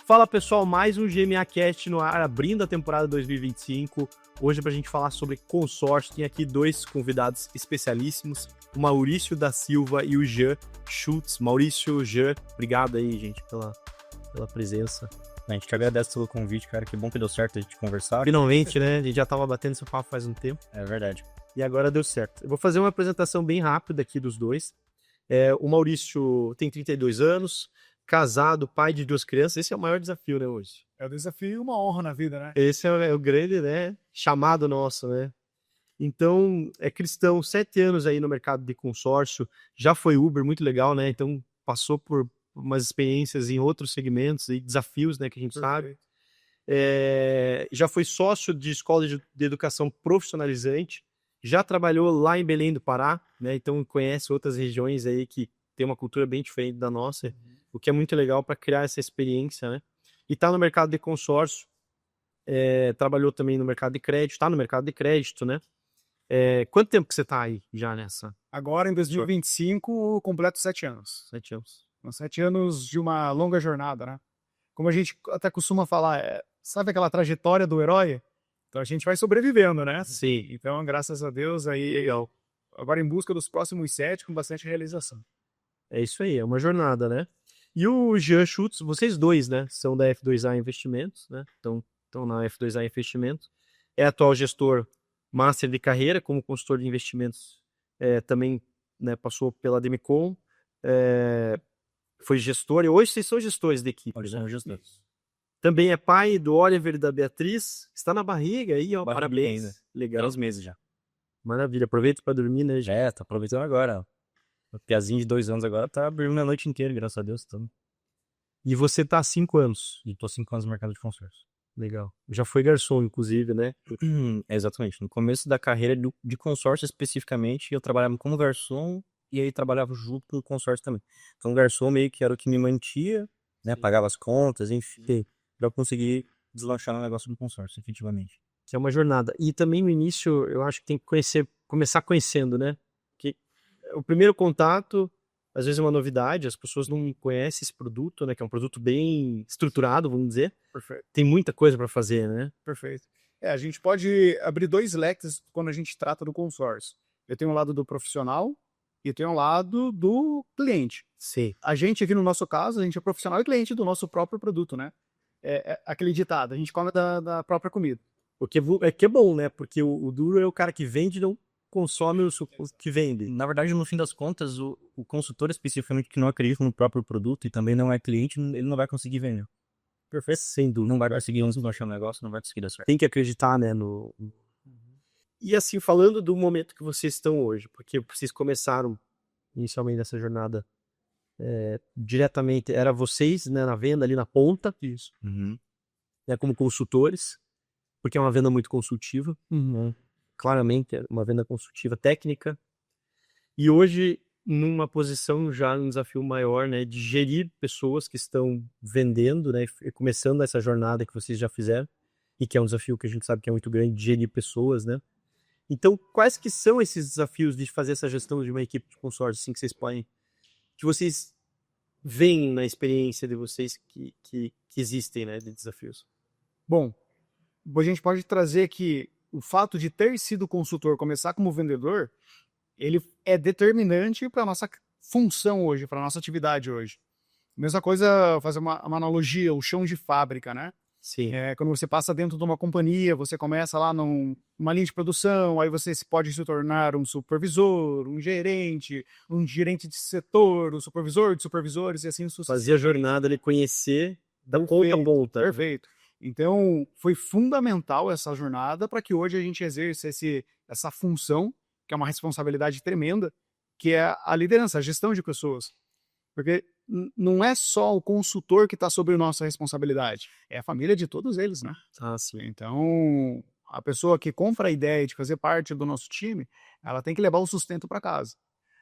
Fala pessoal, mais um GMA Cast no ar, abrindo a temporada 2025. Hoje pra gente falar sobre consórcio, tem aqui dois convidados especialíssimos, o Maurício da Silva e o Jean Schultz. Maurício, Jean, obrigado aí, gente, pela presença. A gente que agradece pelo convite, cara, que bom que deu certo a gente conversar. Finalmente, né, a gente já tava batendo esse papo faz um tempo. É verdade. E agora deu certo. Eu vou fazer uma apresentação bem rápida aqui dos dois. O Maurício tem 32 anos, casado, pai de 2 crianças. Esse é o maior desafio, né, hoje? É um desafio e uma honra na vida, né? Esse é o grande, né, chamado nosso, né? Então, é cristão, 7 anos aí no mercado de consórcio, já foi Uber, muito legal, né? Então, passou por umas experiências em outros segmentos e desafios, né, que a gente sabe. Já foi sócio de escola de educação profissionalizante, já trabalhou lá em Belém do Pará, né? Então, conhece outras regiões aí que tem uma cultura bem diferente da nossa, o que é muito legal para criar essa experiência, né? E tá no mercado de consórcio, trabalhou também no mercado de crédito, tá no mercado de crédito, né? Quanto tempo que você tá aí já nessa? Agora, em 2025, completo 7 anos. 7 anos. São 7 anos de uma longa jornada, né? Como a gente até costuma falar, sabe aquela trajetória do herói? Então a gente vai sobrevivendo, né? Sim. Então, graças a Deus, aí agora em busca dos próximos 7 com bastante realização. É isso aí, é uma jornada, né? E o Jean Schultz, vocês dois, né? São da F2A Investimentos, né? Estão na F2A Investimentos. É atual gestor master de carreira como consultor de investimentos. Também, né, passou pela Demicon. Foi gestor e hoje vocês são gestores da equipe. Hoje né? são gestores. Também é pai do Oliver e da Beatriz. Está na barriga aí, ó. Parabéns. Ainda. Legal. 3 meses já. Maravilha. Aproveita para dormir, né, gente? Tá aproveitando agora. O piazinho de 2 anos agora tá dormindo a noite inteira, graças a Deus. Então, E você tá há 5 anos. e tô 5 anos no mercado de consórcio. Legal. Já foi garçom, inclusive, né? Exatamente. No começo da carreira de consórcio especificamente, eu trabalhava como garçom e aí trabalhava junto com o consórcio também. Então, o garçom meio que era o que me mantia, né? Pagava as contas, enfim, pra eu conseguir deslanchar no negócio do consórcio, efetivamente. Que é uma jornada. E também no início, eu acho que tem que começar conhecendo, né? Que o primeiro contato, às vezes é uma novidade, as pessoas não conhecem esse produto, né? Que é um produto bem estruturado, vamos dizer. Perfeito. Tem muita coisa para fazer, né? Perfeito. A gente pode abrir 2 leques quando a gente trata do consórcio. Eu tenho um lado do profissional e tenho um lado do cliente. Sim. A gente aqui no nosso caso, a gente é profissional e cliente do nosso próprio produto, né? É aquele ditado, a gente come da própria comida. Porque é bom, né? Porque o duro é o cara que vende, não consome o que vende. Na verdade, no fim das contas, o consultor especificamente que não acredita no próprio produto e também não é cliente, ele não vai conseguir vender. Perfeito. Sem dúvida. Não vai conseguir deslanchar o negócio, não vai conseguir dar certo. Tem que acreditar, né? E assim, falando do momento que vocês estão hoje, porque vocês começaram inicialmente nessa jornada diretamente, era vocês, né, na venda ali na ponta. Isso. Né, como consultores, porque é uma venda muito consultiva, claramente é uma venda consultiva técnica, e hoje numa posição já um desafio maior, né, de gerir pessoas que estão vendendo, né, e começando essa jornada que vocês já fizeram, e que é um desafio que a gente sabe que é muito grande, de gerir pessoas, né. Então, quais que são esses desafios de fazer essa gestão de uma equipe de consórcio, assim, que vocês veem na experiência de vocês que existem, né, de desafios? Bom, a gente pode trazer que o fato de ter sido consultor, começar como vendedor, ele é determinante para a nossa função hoje, para a nossa atividade hoje. Mesma coisa, fazer uma analogia, o chão de fábrica, né? Sim. Quando você passa dentro de uma companhia, você começa lá numa linha de produção, aí você pode se tornar um supervisor, um gerente de setor, um supervisor de supervisores e assim sucessivamente. Fazer a jornada de conhecer da ponta a ponta. Perfeito. Então, foi fundamental essa jornada para que hoje a gente exerça essa função, que é uma responsabilidade tremenda, que é a liderança, a gestão de pessoas. Porque não é só o consultor que está sob nossa responsabilidade, é a família de todos eles, né? Ah, sim. Então, a pessoa que compra a ideia de fazer parte do nosso time, ela tem que levar o sustento para casa.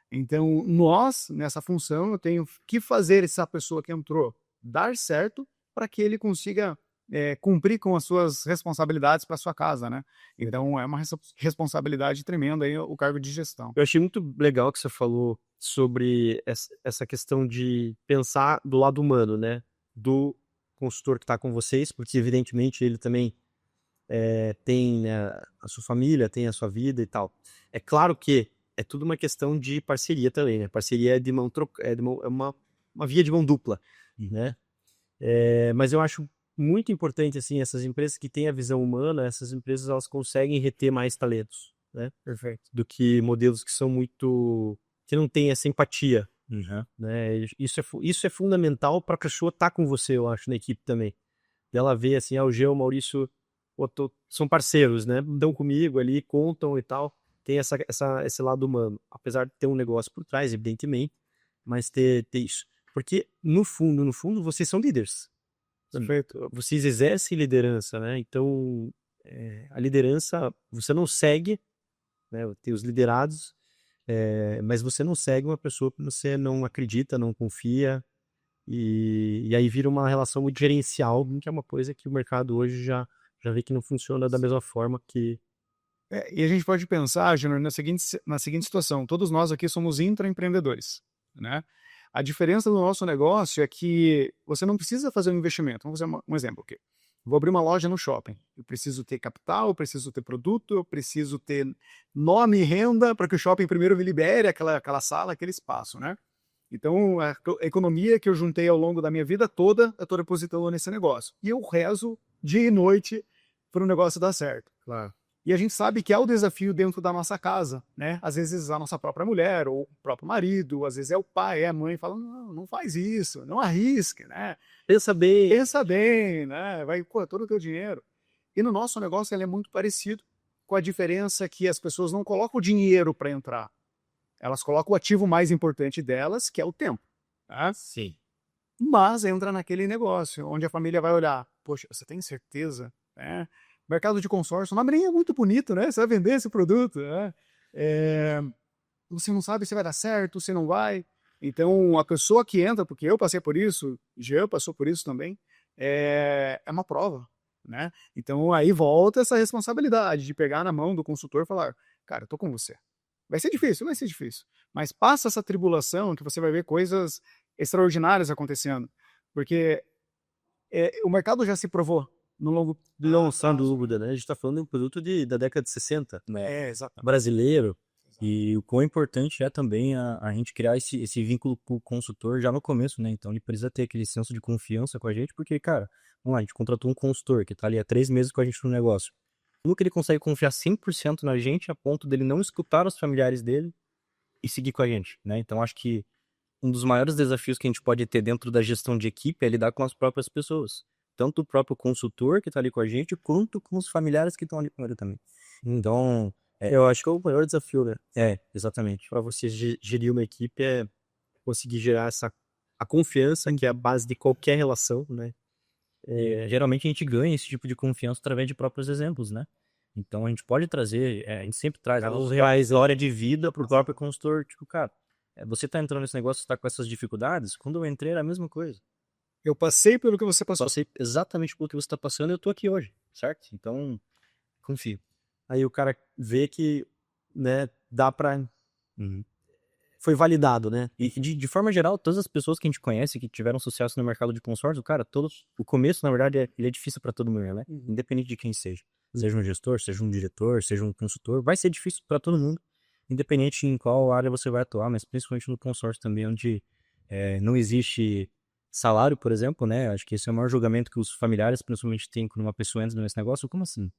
Então, nós, nessa função, eu tenho que fazer essa pessoa que entrou dar certo para que ele consiga cumprir com as suas responsabilidades para sua casa, né? Então, é uma responsabilidade tremenda aí o cargo de gestão. Eu achei muito legal que você falou sobre essa questão de pensar do lado humano, né? Do consultor que está com vocês, porque evidentemente ele também tem, né, a sua família, tem a sua vida e tal. É claro que é tudo uma questão de parceria também, né? Parceria é de mão é uma via de mão dupla, né? Mas eu acho muito importante, assim, essas empresas que têm a visão humana, essas empresas elas conseguem reter mais talentos, né? Perfeito. Do que modelos que são que não têm essa empatia, Uhum. né? Isso é fundamental para a pessoa estar com você, eu acho, na equipe também. Dela ver assim, o Gê, o Maurício, são parceiros, né? Estão comigo ali, contam e tal. Tem esse lado humano. Apesar de ter um negócio por trás, evidentemente, mas ter isso. Porque, no fundo, vocês são líderes. Perfeito. Vocês exercem liderança, né? Então, a liderança, você não segue, né? Tem os liderados, mas você não segue uma pessoa que você não acredita, não confia, e aí vira uma relação muito gerencial, que é uma coisa que o mercado hoje já vê que não funciona da mesma forma que... E a gente pode pensar, Júnior, na seguinte situação: todos nós aqui somos intraempreendedores, né? A diferença do nosso negócio é que você não precisa fazer um investimento. Vamos fazer um exemplo aqui. Vou abrir uma loja no shopping. Eu preciso ter capital, eu preciso ter produto, eu preciso ter nome e renda para que o shopping primeiro me libere aquela sala, aquele espaço, né? Então, a economia que eu juntei ao longo da minha vida toda, eu estou depositando nesse negócio. E eu rezo dia e noite para o negócio dar certo. Claro. E a gente sabe que é o desafio dentro da nossa casa, né? Às vezes a nossa própria mulher, ou o próprio marido, às vezes é o pai, é a mãe, falando, não faz isso, não arrisque, né? Pensa bem, né? Vai, pô, todo o teu dinheiro. E no nosso negócio ele é muito parecido, com a diferença que as pessoas não colocam o dinheiro para entrar. Elas colocam o ativo mais importante delas, que é o tempo. Tá? Sim. Mas entra naquele negócio, onde a família vai olhar, poxa, você tem certeza, né? Mercado de consórcio, o nome nem é muito bonito, né? Você vai vender esse produto, né? Você não sabe se vai dar certo, se não vai. Então, a pessoa que entra, porque eu passei por isso, Jean passou por isso também, é uma prova, né? Então, aí volta essa responsabilidade de pegar na mão do consultor e falar, cara, eu tô com você. Vai ser difícil, mas passa essa tribulação que você vai ver coisas extraordinárias acontecendo, porque o mercado já se provou no longo Não, sem dúvida, né? A gente está falando de um produto da década de 60, né? exatamente. Brasileiro. E o quão importante é também a gente criar esse vínculo com o consultor já no começo, né? Então ele precisa ter aquele senso de confiança com a gente, porque, cara, vamos lá, a gente contratou um consultor que tá ali há 3 meses com a gente no negócio. Como que ele consegue confiar 100% na gente a ponto dele não escutar os familiares dele e seguir com a gente, né? Então acho que um dos maiores desafios que a gente pode ter dentro da gestão de equipe é lidar com as próprias pessoas. Tanto o próprio consultor que tá ali com a gente, quanto com os familiares que estão ali com ele também. Então, Eu acho que é o maior desafio, né? exatamente. Para você gerir uma equipe é conseguir gerar a confiança, que é a base de qualquer relação, né? Geralmente a gente ganha esse tipo de confiança através de próprios exemplos, né? Então a gente pode trazer, a gente sempre traz Casos a reais, né? história de vida pro próprio consultor. Tipo, cara, você tá entrando nesse negócio, você tá com essas dificuldades, quando eu entrei era a mesma coisa. Eu passei pelo que você passou. Passei exatamente pelo que você tá passando e eu tô aqui hoje, certo? Então, confio. Aí o cara vê que, né, dá pra... Foi validado, né? E de forma geral, todas as pessoas que a gente conhece que tiveram sucesso no mercado de consórcio, cara, o começo, na verdade, ele é difícil para todo mundo, né? Independente de quem seja. Seja um gestor, seja um diretor, seja um consultor, vai ser difícil para todo mundo, independente em qual área você vai atuar, mas principalmente no consórcio também, onde não existe salário, por exemplo, né? Acho que esse é o maior julgamento que os familiares, principalmente, têm quando uma pessoa entra nesse negócio. Como assim?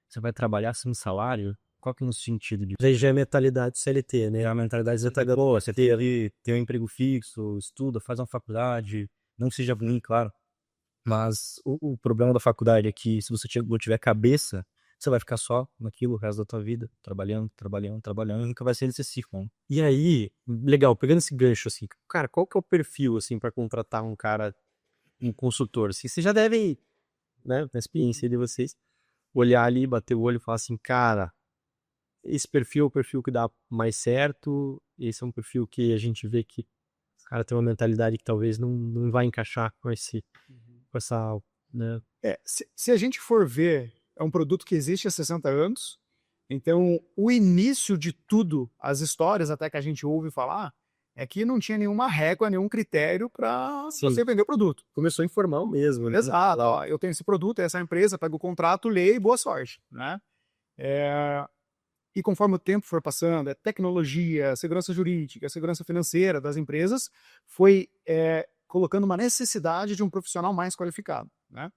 Você vai trabalhar sem salário? Qual que é o sentido disso? Daí já é mentalidade CLT, né? É a mentalidade ZT, boa, você tem ali, tem um emprego fixo, estuda, faz uma faculdade, não que seja ruim, claro, mas o problema da faculdade é que se você não tiver cabeça, você vai ficar só naquilo o resto da tua vida, trabalhando, e nunca vai ser nesse ciclo, né? E aí, legal, pegando esse gancho, assim, cara, qual que é o perfil, assim, para contratar um cara, um consultor? Assim, vocês já devem, né, na experiência de vocês, olhar ali, bater o olho e falar assim, cara, esse perfil é o perfil que dá mais certo, esse é um perfil que a gente vê que o cara tem uma mentalidade que talvez não vai encaixar com essa, né? Se a gente for ver, é um produto que existe há 60 anos, então o início de tudo, as histórias até que a gente ouve falar, é que não tinha nenhuma régua, nenhum critério para Sim. você vender o produto. Começou informal mesmo, né? Exato. Ó, eu tenho esse produto, essa empresa, pega o contrato, lê e boa sorte, né? E conforme o tempo for passando, a tecnologia, a segurança jurídica, a segurança financeira das empresas foi colocando uma necessidade de um profissional mais qualificado, né?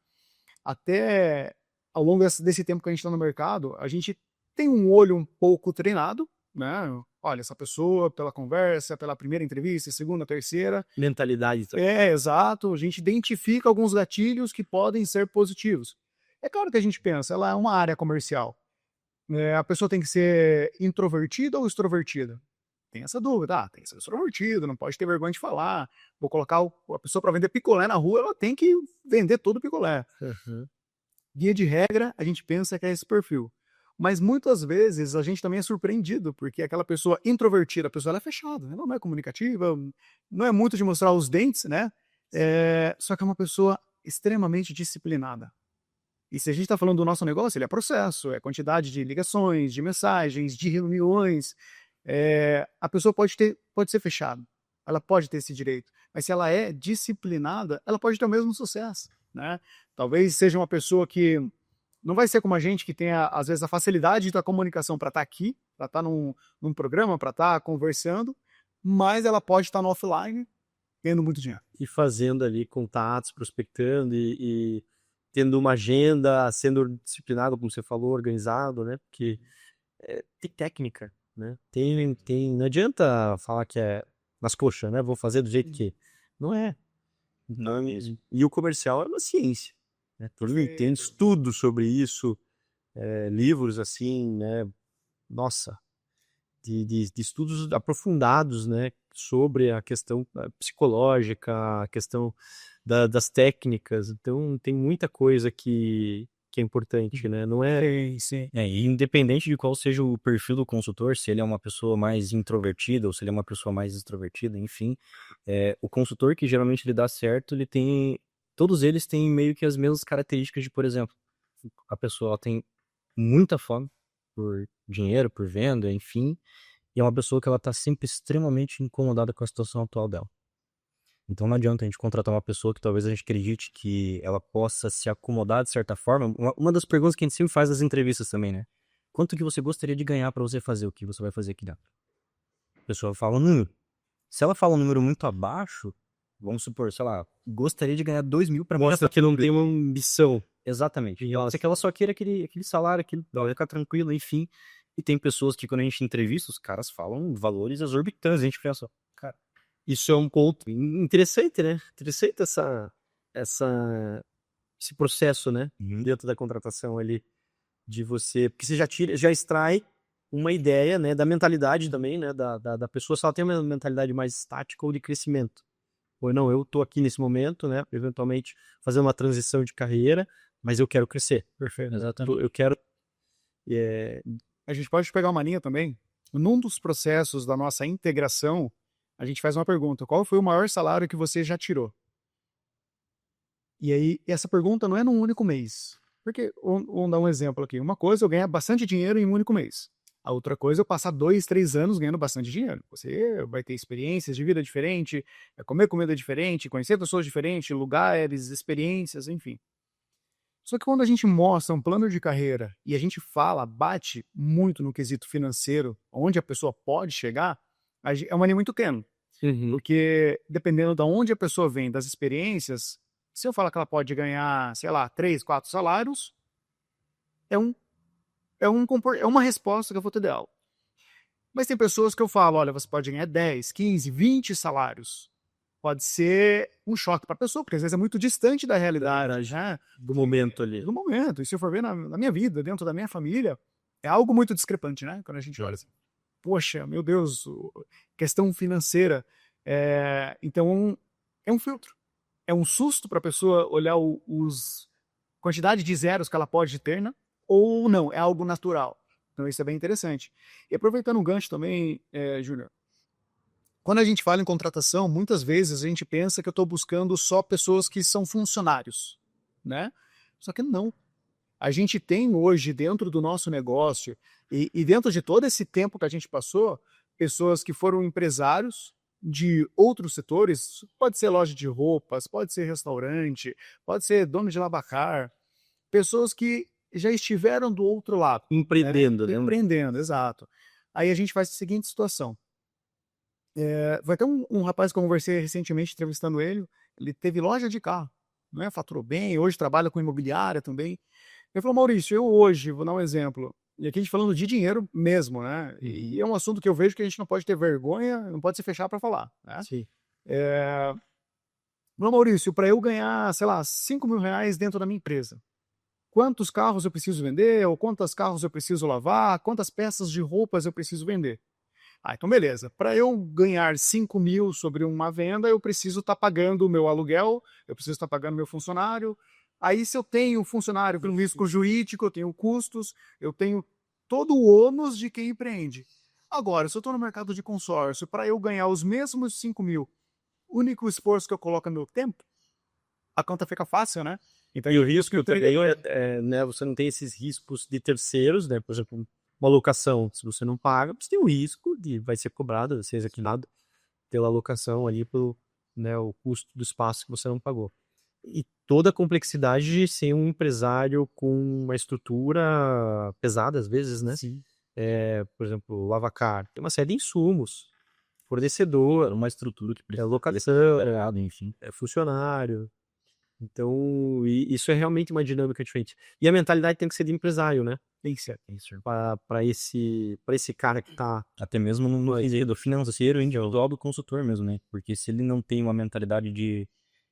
Até ao longo desse tempo que a gente está no mercado, a gente tem um olho um pouco treinado, né? Olha, essa pessoa, pela conversa, pela primeira entrevista, segunda, terceira. Mentalidade. Exato. A gente identifica alguns gatilhos que podem ser positivos. É claro que a gente pensa, ela é uma área comercial. A pessoa tem que ser introvertida ou extrovertida? Tem essa dúvida. Tem que ser extrovertido, não pode ter vergonha de falar. Vou colocar a pessoa para vender picolé na rua, ela tem que vender todo o picolé. Uhum. Via de regra, a gente pensa que é esse perfil. Mas muitas vezes a gente também é surpreendido, porque aquela pessoa introvertida, a pessoa ela é fechada, ela não é comunicativa, não é muito de mostrar os dentes, né? Só que é uma pessoa extremamente disciplinada. E se a gente está falando do nosso negócio, ele é processo, é quantidade de ligações, de mensagens, de reuniões. A pessoa pode ser fechada, ela pode ter esse direito, mas se ela é disciplinada, ela pode ter o mesmo sucesso, né? Talvez seja uma pessoa que não vai ser como a gente, que tem, às vezes, a facilidade da comunicação para estar aqui, para estar num programa, para estar conversando, mas ela pode estar no offline ganhando muito dinheiro. E fazendo ali contatos, prospectando e tendo uma agenda, sendo disciplinado, como você falou, organizado, né? Porque tem técnica, né? Não adianta falar que é nas coxas, né? Vou fazer do jeito que... Não é. Não é mesmo. E o comercial é uma ciência, né? Todo mundo tem estudo sobre isso, livros assim, né? Nossa, de estudos aprofundados, né? Sobre a questão psicológica, a questão das técnicas. Então, tem muita coisa que é importante, né? Não é... Sim. E independente de qual seja o perfil do consultor, se ele é uma pessoa mais introvertida ou se ele é uma pessoa mais extrovertida, enfim, o consultor que geralmente ele dá certo, todos eles têm meio que as mesmas características de, por exemplo, a pessoa ela tem muita fome por dinheiro, por venda, enfim, e é uma pessoa que ela tá sempre extremamente incomodada com a situação atual dela. Então não adianta a gente contratar uma pessoa que talvez a gente acredite que ela possa se acomodar de certa forma. Uma das perguntas que a gente sempre faz nas entrevistas também, né? Quanto que você gostaria de ganhar para você fazer o que você vai fazer aqui dentro? A pessoa fala um número. Se ela fala um número muito abaixo, vamos supor, sei lá, gostaria de ganhar 2.000 para Mostra que não tem uma ambição. Exatamente. Pode ser que ela só queira aquele salário, vai ficar tranquilo, enfim. E tem pessoas que quando a gente entrevista, os caras falam valores exorbitantes. A gente pensa, cara, isso é um ponto interessante, né? Interessante esse processo, né? Dentro da contratação ali, de você... Porque você já extrai uma ideia, né? Da mentalidade também, né? Da pessoa, se ela tem uma mentalidade mais estática ou de crescimento. Ou não, eu tô aqui nesse momento, né? Eventualmente fazendo uma transição de carreira, mas eu quero crescer. Perfeito. Exatamente. Eu quero... A gente pode pegar uma linha também. Num dos processos da nossa integração, a gente faz uma pergunta: qual foi o maior salário que você já tirou? E aí, essa pergunta não é num único mês. Porque, vamos dar um exemplo aqui. Uma coisa é eu ganhar bastante dinheiro em um único mês. A outra coisa é eu passar 2, 3 anos ganhando bastante dinheiro. Você vai ter experiências de vida diferente, vai comer comida diferente, conhecer pessoas diferentes, lugares, experiências, enfim. Só que quando a gente mostra um plano de carreira e a gente bate muito no quesito financeiro, onde a pessoa pode chegar, é uma linha muito tênue. Porque dependendo de onde a pessoa vem, das experiências, se eu falar que ela pode ganhar, sei lá, 3, 4 salários, é uma resposta que eu vou ter dela. Mas tem pessoas que eu falo, olha, você pode ganhar 10, 15, 20 salários. Pode ser um choque para a pessoa, porque às vezes é muito distante da realidade, né? Do momento ali. Do momento. E se eu for ver na minha vida, dentro da minha família, é algo muito discrepante, né? Quando a gente olha assim, poxa, meu Deus, questão financeira. Então, é um filtro. É um susto para a pessoa olhar quantidade de zeros que ela pode ter, né? Ou não, é algo natural. Então, isso é bem interessante. E aproveitando um gancho também, Júnior, quando a gente fala em contratação, muitas vezes a gente pensa que eu estou buscando só pessoas que são funcionários, né? Só que não. A gente tem hoje, dentro do nosso negócio, e dentro de todo esse tempo que a gente passou, pessoas que foram empresários, de outros setores, pode ser loja de roupas, pode ser restaurante, pode ser dono de lavacar, pessoas que já estiveram do outro lado, Empreendendo, né? empreendendo, exato. Aí a gente faz a seguinte situação. Vai ter um rapaz que eu conversei recentemente, entrevistando ele teve loja de carro, né? Faturou bem, hoje trabalha com imobiliária também. Ele falou, Maurício, eu hoje, vou dar um exemplo, e aqui a gente falando de dinheiro mesmo, né? E é um assunto que eu vejo que a gente não pode ter vergonha, não pode se fechar para falar, né? Sim. Falou, Maurício, para eu ganhar, sei lá, 5 mil reais dentro da minha empresa, quantos carros eu preciso vender, ou quantos carros eu preciso lavar, quantas peças de roupas eu preciso vender? Então beleza, para eu ganhar 5 mil sobre uma venda, eu preciso estar pagando o meu aluguel, eu preciso estar pagando meu funcionário. Aí se eu tenho funcionário com risco jurídico, eu tenho custos, eu tenho todo o ônus de quem empreende. Agora, se eu estou no mercado de consórcio, para eu ganhar os mesmos 5 mil, o único esforço que eu coloco é meu tempo, a conta fica fácil, né? Então, E o risco também né, você não tem esses riscos de terceiros, né? Por exemplo, uma locação, se você não paga, você tem o risco de vai ser cobrado, ser executado pela locação ali pelo, né, o custo do espaço que você não pagou. E toda a complexidade de ser um empresário com uma estrutura pesada às vezes, né? Sim. Por exemplo, lavacar, tem uma série de insumos, fornecedor, Uma estrutura que precisa locação, enfim. funcionário. Então, isso é realmente uma dinâmica diferente. E a mentalidade tem que ser de empresário, né? tem que ser. Para esse cara que tá. Até mesmo no quesito financeiro, individual do consultor mesmo, né? Porque se ele não tem uma mentalidade de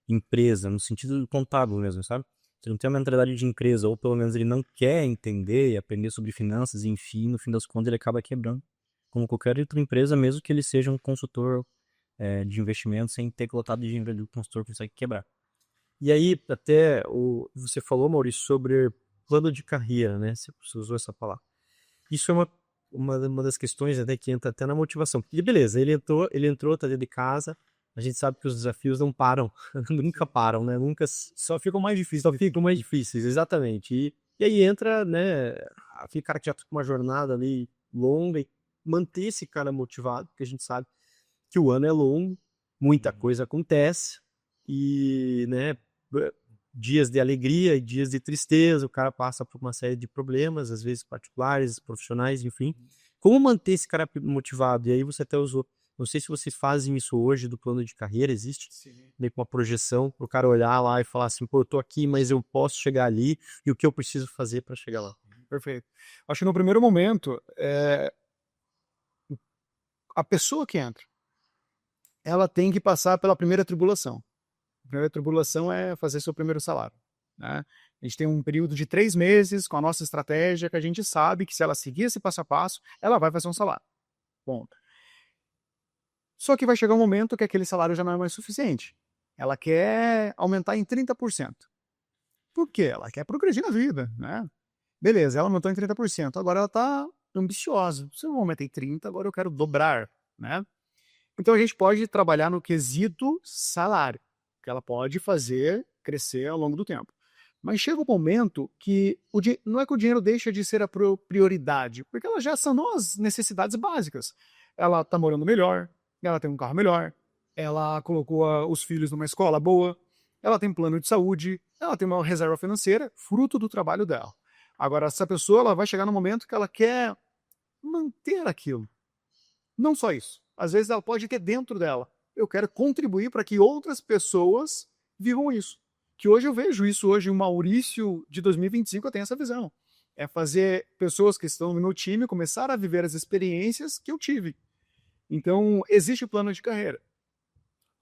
empresa, no sentido contábil mesmo, sabe? Se ele não tem uma mentalidade de empresa, ou pelo menos ele não quer entender e aprender sobre finanças, enfim, no fim das contas ele acaba quebrando. Como qualquer outra empresa, mesmo que ele seja um consultor de investimento, sem ter colocado de dinheiro, o consultor consegue quebrar. E aí, até você falou, Maurício, sobre plano de carreira, né? Você usou essa palavra. Isso é uma das questões até que entra até na motivação. Porque, beleza, ele entrou, tá dentro de casa, a gente sabe que os desafios não param, nunca param, né? Nunca Só ficam mais difíceis. só ficam mais difíceis, exatamente. E aí entra, né, aquele cara que já tá com uma jornada ali longa e manter esse cara motivado, porque a gente sabe que o ano é longo, muita coisa acontece e, né, dias de alegria e dias de tristeza, o cara passa por uma série de problemas, às vezes particulares, profissionais, enfim. Como manter esse cara motivado? E aí você até usou, não sei se vocês fazem isso hoje do plano de carreira, existe? Meio com uma projeção para o cara olhar lá e falar assim, pô, eu tô aqui, mas eu posso chegar ali e o que eu preciso fazer para chegar lá? Perfeito. Acho que no primeiro momento, a pessoa que entra, ela tem que passar pela primeira tribulação. A primeira tribulação é fazer seu primeiro salário, né? A gente tem um período de 3 meses com a nossa estratégia que a gente sabe que se ela seguir esse passo a passo, ela vai fazer um salário. Ponto. Só que vai chegar um momento que aquele salário já não é mais suficiente. Ela quer aumentar em 30%. Por quê? Ela quer progredir na vida, né? Beleza, ela aumentou em 30%, agora ela está ambiciosa. Se eu não aumentei 30%, agora eu quero dobrar, né? Então a gente pode trabalhar no quesito salário, que ela pode fazer crescer ao longo do tempo. Mas chega um momento que não é que o dinheiro deixa de ser a prioridade, porque elas já são as necessidades básicas. Ela está morando melhor, ela tem um carro melhor, ela colocou os filhos numa escola boa, ela tem plano de saúde, ela tem uma reserva financeira, fruto do trabalho dela. Agora, essa pessoa ela vai chegar no momento que ela quer manter aquilo. Não só isso. Às vezes ela pode ter dentro dela. Eu quero contribuir para que outras pessoas vivam isso. Que hoje eu vejo isso, hoje o Maurício de 2025 eu tenho essa visão. É fazer pessoas que estão no meu time começar a viver as experiências que eu tive. Então, existe o plano de carreira.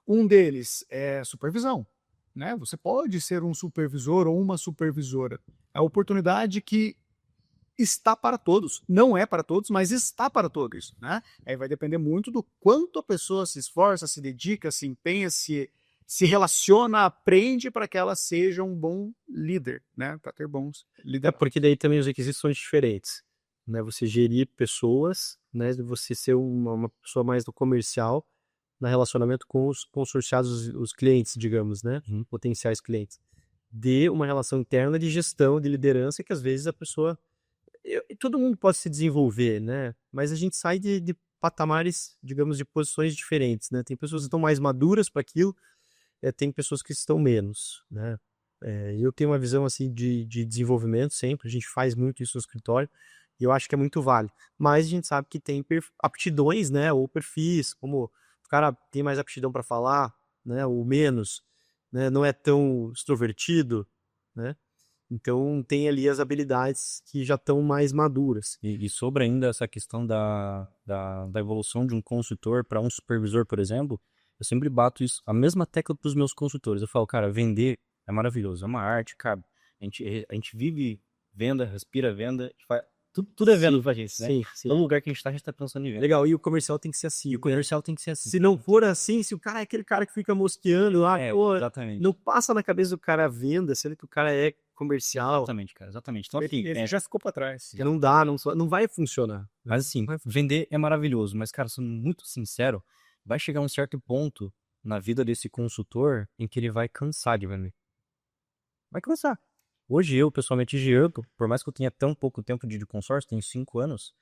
Um deles é supervisão, né? Você pode ser um supervisor ou uma supervisora. É a oportunidade que está para todos. Não é para todos, mas está para todos, né? Aí vai depender muito do quanto a pessoa se esforça, se dedica, se empenha, se relaciona, aprende para que ela seja um bom líder, né? Para ter bons líderes. Porque daí também os requisitos são diferentes, né? Você gerir pessoas, né? Você ser uma pessoa mais do comercial, no relacionamento com os consorciados, os clientes, digamos, né? Potenciais clientes. De uma relação interna de gestão, de liderança, que às vezes a pessoa... todo mundo pode se desenvolver, né? Mas a gente sai de patamares, digamos, de posições diferentes, né? Tem pessoas que estão mais maduras para aquilo, tem pessoas que estão menos, né? Eu tenho uma visão assim de desenvolvimento sempre, a gente faz muito isso no escritório, e eu acho que é muito válido. Mas a gente sabe que tem aptidões, né? Ou perfis, como o cara tem mais aptidão para falar, né? Ou menos, né? Não é tão extrovertido, né? Então tem ali as habilidades que já estão mais maduras. E sobre ainda essa questão da evolução de um consultor para um supervisor, por exemplo, eu sempre bato isso, a mesma tecla para os meus consultores. Eu falo, cara, vender é maravilhoso, é uma arte, cara. A gente vive venda, respira venda, tudo é venda Sim, pra gente, né? sim. Todo lugar que a gente tá pensando em venda. Legal, e o comercial tem que ser assim. E o comercial tem que ser assim. Se não for assim, se o cara é aquele cara que fica mosqueando lá, pô, Exatamente. não passa na cabeça do cara a venda, sendo que o cara é comercial. Exatamente, cara, exatamente. Então, assim, Esse já ficou para trás. Já não dá, não vai funcionar. mas assim, vender é maravilhoso, mas, cara, sendo muito sincero, vai chegar um certo ponto na vida desse consultor em que ele vai cansar de vender. Vai cansar. Hoje eu, pessoalmente, Gianco, por mais que eu tenha tão pouco tempo de consórcio, tenho 5 anos,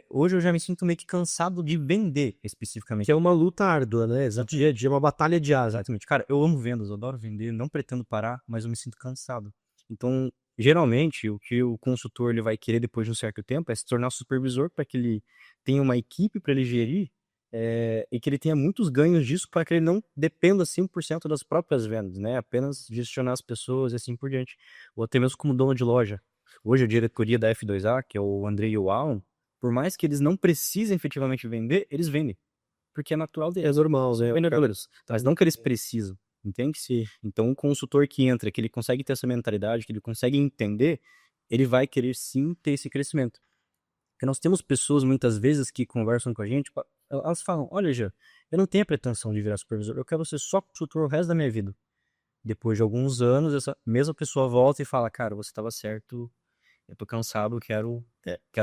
hoje eu já me sinto meio que cansado de vender especificamente. Que é uma luta árdua, né? Exato. Dia a dia, uma batalha diária. Exatamente. Cara, eu amo vendas, eu adoro vender, não pretendo parar, mas eu me sinto cansado. Então, geralmente, o que o consultor ele vai querer depois de um certo tempo é se tornar supervisor para que ele tenha uma equipe para ele gerir e que ele tenha muitos ganhos disso para que ele não dependa 100% das próprias vendas, né? Apenas gestionar as pessoas e assim por diante. Ou até mesmo como dono de loja. Hoje a diretoria da F2A, que é o André e o Alan, por mais que eles não precisem efetivamente vender, eles vendem. Porque é natural deles. É normal, né? Vendedores, mas não que eles precisam, entende? Sim. Então, um consultor que entra, que ele consegue ter essa mentalidade, que ele consegue entender, ele vai querer sim ter esse crescimento. Porque nós temos pessoas, muitas vezes, que conversam com a gente, elas falam, olha, Jean, eu não tenho a pretensão de virar supervisor, eu quero ser só consultor o resto da minha vida. Depois de alguns anos, essa mesma pessoa volta e fala, cara, você estava certo, eu tô cansado, quero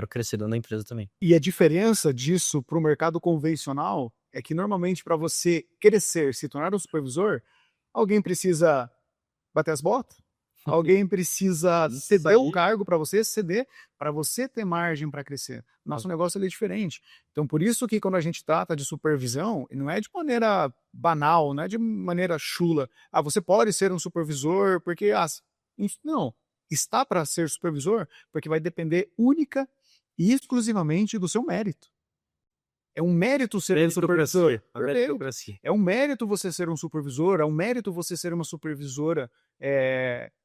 crescer dentro da empresa também. E a diferença disso para o mercado convencional é que normalmente para você crescer, se tornar um supervisor, alguém precisa bater as botas, alguém precisa Isso ceder aí. o cargo para você, ceder para você ter margem para crescer. Nosso negócio ele é diferente. Então por isso que quando a gente trata de supervisão, não é de maneira banal, não é de maneira chula. Ah, você pode ser um supervisor porque não, está para ser supervisor porque vai depender única e exclusivamente do seu mérito. É um mérito ser um supervisor. Meritocracia. É um mérito você ser um supervisor, é um mérito você ser uma supervisora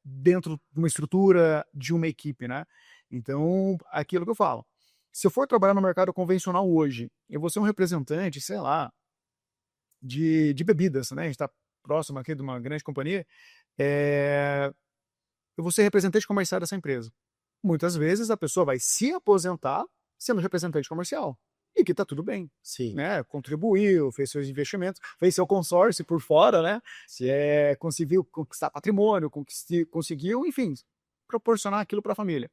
dentro de uma estrutura, de uma equipe, né? Então, aquilo que eu falo. Se eu for trabalhar no mercado convencional hoje, eu vou ser um representante, sei lá, de bebidas, né? A gente está próximo aqui de uma grande companhia. Eu vou ser representante comercial dessa empresa. Muitas vezes a pessoa vai se aposentar sendo representante comercial. E que tá tudo bem, Sim. né? Contribuiu, fez seus investimentos, fez seu consórcio por fora, né? Conseguiu conquistar patrimônio, conseguiu, enfim, proporcionar aquilo para a família.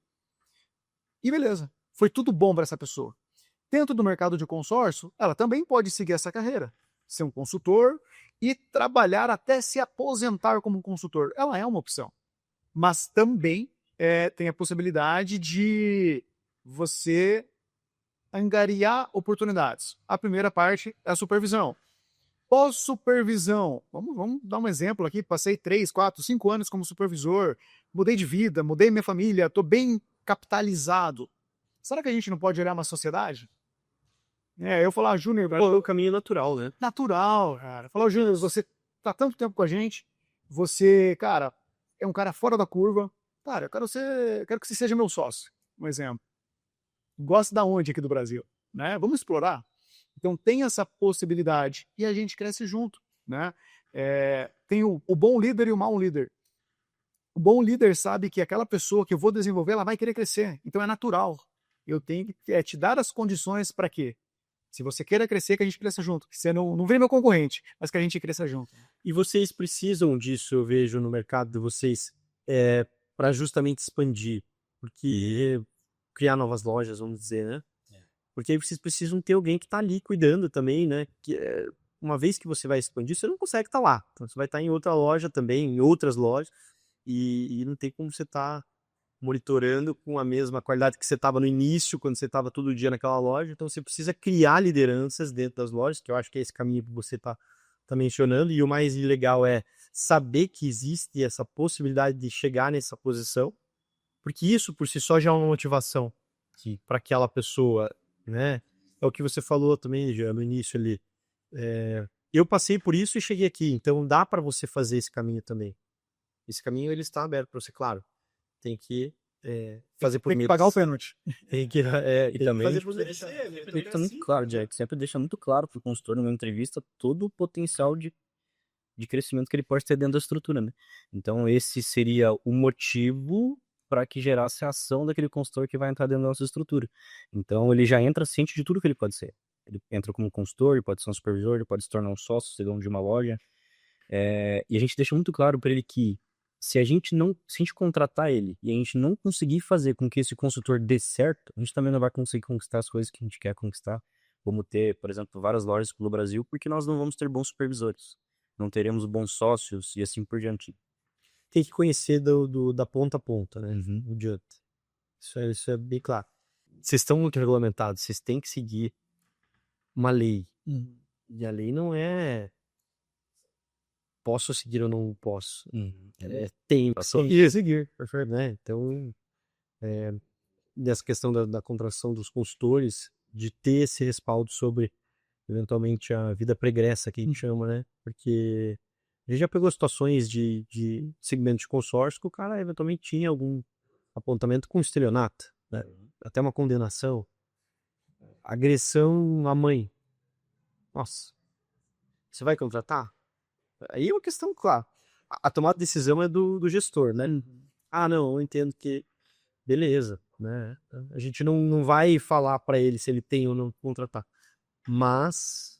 E beleza, foi tudo bom para essa pessoa. Dentro do mercado de consórcio, ela também pode seguir essa carreira, ser um consultor e trabalhar até se aposentar como consultor. Ela é uma opção, mas também tem a possibilidade de você angariar oportunidades. A primeira parte é a supervisão. Pós-supervisão, vamos dar um exemplo aqui, passei 3, 4, 5 anos como supervisor, mudei de vida, mudei minha família, estou bem capitalizado. Será que a gente não pode olhar uma sociedade? Eu falar, Júnior, É o caminho natural, né? natural, cara. Falar, Júnior, você tá tanto tempo com a gente, você, cara, é um cara fora da curva. Cara, eu quero que você seja meu sócio, um exemplo. Gosta da onde aqui do Brasil, né? Vamos explorar. Então tem essa possibilidade e a gente cresce junto, né? Tem o bom líder e o mau líder. O bom líder sabe que aquela pessoa que eu vou desenvolver, ela vai querer crescer. Então é natural. Eu tenho que te dar as condições para quê? Se você queira crescer, que a gente cresça junto. Que você não vire meu concorrente, mas que a gente cresça junto. E vocês precisam disso, eu vejo no mercado de vocês, para justamente expandir. Porque criar novas lojas, vamos dizer, né? Porque aí vocês precisam ter alguém que está ali cuidando também, né? Uma vez que você vai expandir, você não consegue estar lá. Então você vai estar em outra loja também, em outras lojas, e não tem como você estar monitorando com a mesma qualidade que você estava no início, quando você estava todo dia naquela loja. Então você precisa criar lideranças dentro das lojas, que eu acho que é esse caminho que você tá mencionando. E o mais legal é saber que existe essa possibilidade de chegar nessa posição, porque isso por si só já é uma motivação para aquela pessoa, né? É o que você falou também já no início ali. Eu passei por isso e cheguei aqui, então dá para você fazer esse caminho também. Esse caminho ele está aberto para você, claro. Tem que fazer por Tem que medo. pagar o pênalti. Tem que, E tem que também fazer por merecer, né? deixa muito claro, Jack, sempre deixa muito claro pro consultor numa entrevista todo o potencial de crescimento que ele pode ter dentro da estrutura, né? Então esse seria o motivo para que gerasse a ação daquele consultor que vai entrar dentro da nossa estrutura. Então ele já entra ciente de tudo que ele pode ser. Ele entra como consultor, ele pode ser um supervisor, ele pode se tornar um sócio, ser dono de uma loja. E a gente deixa muito claro para ele que se a gente contratar ele e a gente não conseguir fazer com que esse consultor dê certo, a gente também não vai conseguir conquistar as coisas que a gente quer conquistar. Vamos ter, por exemplo, várias lojas pelo Brasil, porque nós não vamos ter bons supervisores. Não teremos bons sócios e assim por diante. Tem que conhecer da ponta a ponta, né? Não adianta. Isso é bem claro. Vocês estão muito regulamentados, vocês têm que seguir uma lei. E a lei não é posso seguir ou não posso. Tem que seguir. Perfeito, né? Então, nessa questão da contratação dos consultores, de ter esse respaldo sobre, eventualmente, a vida pregressa, que a gente chama, né? Porque a gente já pegou situações de segmento de consórcio que o cara, eventualmente, tinha algum apontamento com estelionato, né? Até uma condenação. Agressão à mãe. Nossa. Você vai contratar? Aí é uma questão, claro. A tomada de decisão é do gestor, né? Ah, não, eu entendo que... Beleza, né? A gente não vai falar para ele se ele tem ou não contratar. Mas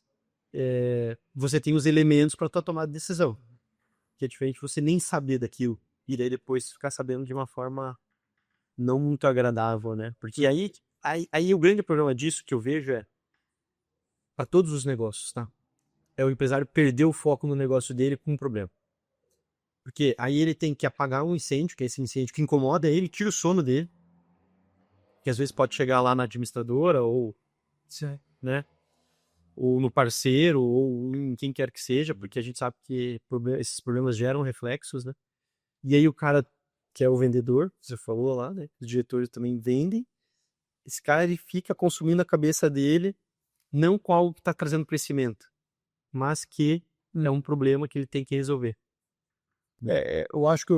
você tem os elementos para tua tomada de decisão. Que é diferente você nem saber daquilo. E daí depois ficar sabendo de uma forma não muito agradável, né? Porque aí o grande problema disso que eu vejo para todos os negócios, tá? É o empresário perder o foco no negócio dele com um problema. Porque aí ele tem que apagar um incêndio, que é esse incêndio que incomoda ele, tira o sono dele, que às vezes pode chegar lá na administradora, ou, né, ou no parceiro, ou em quem quer que seja, porque a gente sabe que esses problemas geram reflexos, né? E aí o cara, que é o vendedor, você falou lá, né? Os diretores também vendem. Esse cara, ele fica consumindo a cabeça dele, não com algo que está trazendo crescimento, mas que é um problema que ele tem que resolver. Eu acho que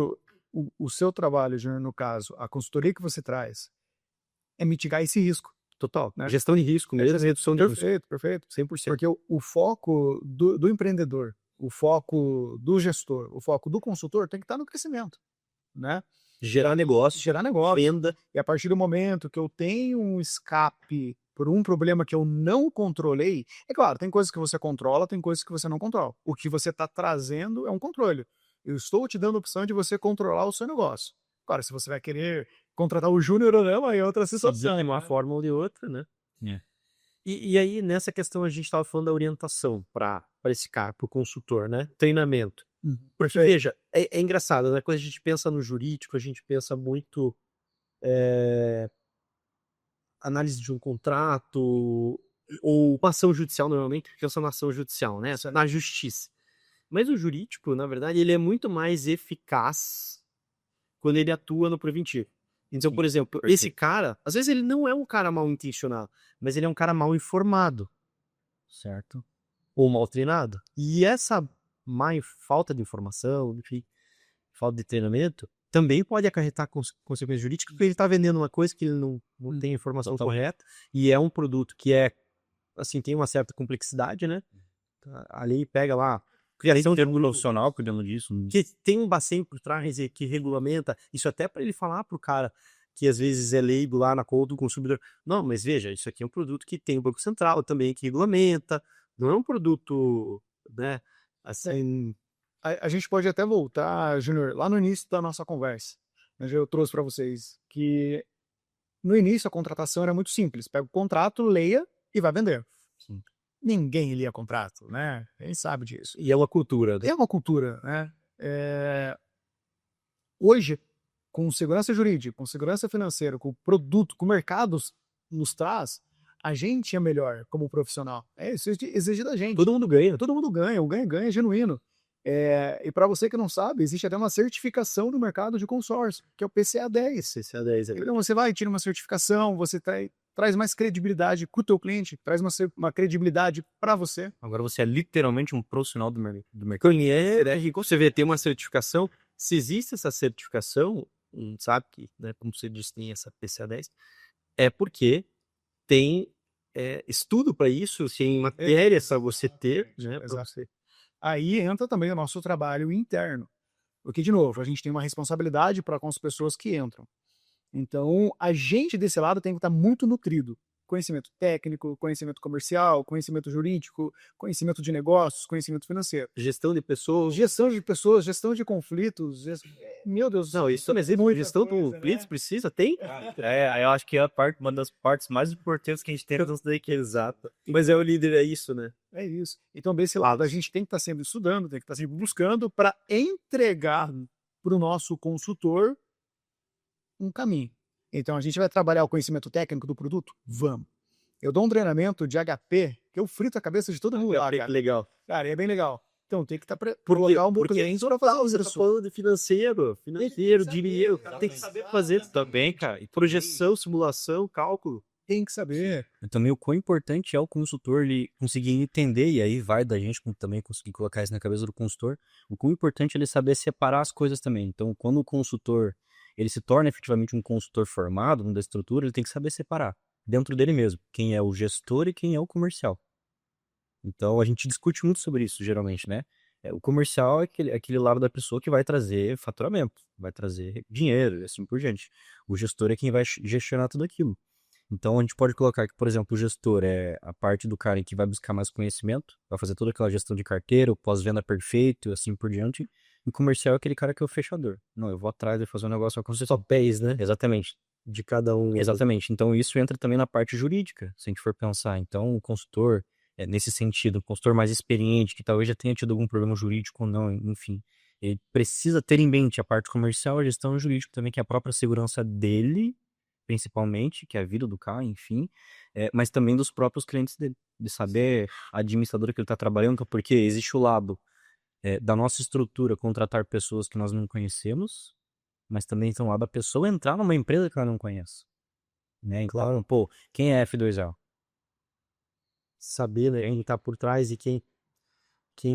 o seu trabalho, Júnior, no caso, a consultoria que você traz, é mitigar esse risco. Total. Né? Gestão de risco, mesmo redução de risco. Perfeito. 100%. Porque o foco do empreendedor, o foco do gestor, o foco do consultor tem que estar no crescimento, né? Gerar negócio, venda. E a partir do momento que eu tenho um escape por um problema que eu não controlei, é claro, tem coisas que você controla, tem coisas que você não controla. O que você está trazendo é um controle. Eu estou te dando a opção de você controlar o seu negócio. Agora, se você vai querer contratar o Júnior ou não, aí é outra situação. De uma forma ou de outra, né? E aí, nessa questão, a gente estava falando da orientação para esse cara, para o consultor, né? Treinamento. Porque, veja, é engraçado, né? Quando a gente pensa no jurídico, a gente pensa muito análise de um contrato ou uma ação judicial, normalmente, pensa na ação judicial, né? Na justiça. Mas o jurídico, na verdade, ele é muito mais eficaz quando ele atua no preventivo. Então, por exemplo, esse cara, às vezes ele não é um cara mal intencionado, mas ele é um cara mal informado. Certo. Ou mal treinado. E essa falta de informação, enfim, falta de treinamento, também pode acarretar consequências jurídicas, porque ele está vendendo uma coisa que ele não tem a informação correta, e é um produto que assim, tem uma certa complexidade, né? A lei pega lá, criação de termo profissional cuidando disso. Que tem um bacen por trás que regulamenta, isso até para ele falar pro cara que às vezes é leigo lá na conta do consumidor. Não, mas veja, isso aqui é um produto que tem o Banco Central também que regulamenta, não é um produto, né, assim... A gente pode até voltar, Júnior, lá no início da nossa conversa. Eu trouxe para vocês que no início a contratação era muito simples. Pega o contrato, leia e vai vender. Sim. Ninguém lia contrato, né? A gente sabe disso. E é uma cultura. Né? É uma cultura, né? Hoje, com segurança jurídica, com segurança financeira, com o produto, com o mercado nos traz, a gente é melhor como profissional. É isso exige da gente. Todo mundo ganha. Todo mundo ganha, o ganha-ganha é genuíno. E para você que não sabe, existe até uma certificação no mercado de consórcio, que é o PCA10. CCA10 é Então você vai, tira uma certificação, você traz mais credibilidade com o teu cliente, traz uma credibilidade para você. Agora você é literalmente um profissional do mercado. Você vê, tem uma certificação. Se existe essa certificação, sabe que, né, como você disse, tem essa PCA10, é porque tem estudo para isso, tem matérias para você ter, né? Exato. Aí entra também o nosso trabalho interno. Porque, de novo, a gente tem uma responsabilidade para com as pessoas que entram. Então, a gente desse lado tem que estar muito nutrido. Conhecimento técnico, conhecimento comercial, conhecimento jurídico, conhecimento de negócios, conhecimento financeiro. Gestão de pessoas. Gestão de conflitos. Meu Deus. Não, isso é gestão de conflitos, precisa? Tem? Eu acho que é uma das partes mais importantes que a gente tem nisso daí, que é exato. Mas é o líder, é isso, né? É isso. Então, desse lado, a gente tem que estar sempre estudando, tem que estar sempre buscando para entregar para o nosso consultor um caminho. Então, a gente vai trabalhar o conhecimento técnico do produto? Vamos. Eu dou um treinamento de HP que eu frito a cabeça de todo mundo lá, cara. Legal. Cara, é bem legal. Então, tem que estar colocar um cliente para fazer Você tá falando de financeiro, dinheiro, tem que saber fazer também, cara. E projeção, simulação, cálculo. Tem que saber. Também o quão importante é o consultor ele conseguir entender, e aí vai da gente também conseguir colocar isso na cabeça do consultor, o quão importante é ele saber separar as coisas também. Então, quando o consultor ele se torna efetivamente um consultor formado da estrutura, ele tem que saber separar dentro dele mesmo quem é o gestor e quem é o comercial. Então, a gente discute muito sobre isso, geralmente, né? O comercial é aquele lado da pessoa que vai trazer faturamento, vai trazer dinheiro e assim por diante. O gestor é quem vai gestionar tudo aquilo. Então, a gente pode colocar que, por exemplo, o gestor é a parte do cara que vai buscar mais conhecimento, vai fazer toda aquela gestão de carteira, o pós-venda perfeito e assim por diante. E o comercial é aquele cara que é o fechador. Não, eu vou atrás de fazer um negócio com você. Só pés, né? Exatamente. De cada um. Exatamente. Então, isso entra também na parte jurídica, se a gente for pensar. Então, o consultor, nesse sentido, o consultor mais experiente, que talvez já tenha tido algum problema jurídico ou não, enfim, ele precisa ter em mente a parte comercial, a gestão jurídica também, que é a própria segurança dele, principalmente, que é a vida do cara, enfim, mas também dos próprios clientes dele, de saber a administradora que ele está trabalhando, porque existe o lado da nossa estrutura contratar pessoas que nós não conhecemos, mas também tem o lado da pessoa entrar numa empresa que ela não conhece. Né? Então, Claro. pô, quem é F2L? Saber, né, quem tá por trás e quem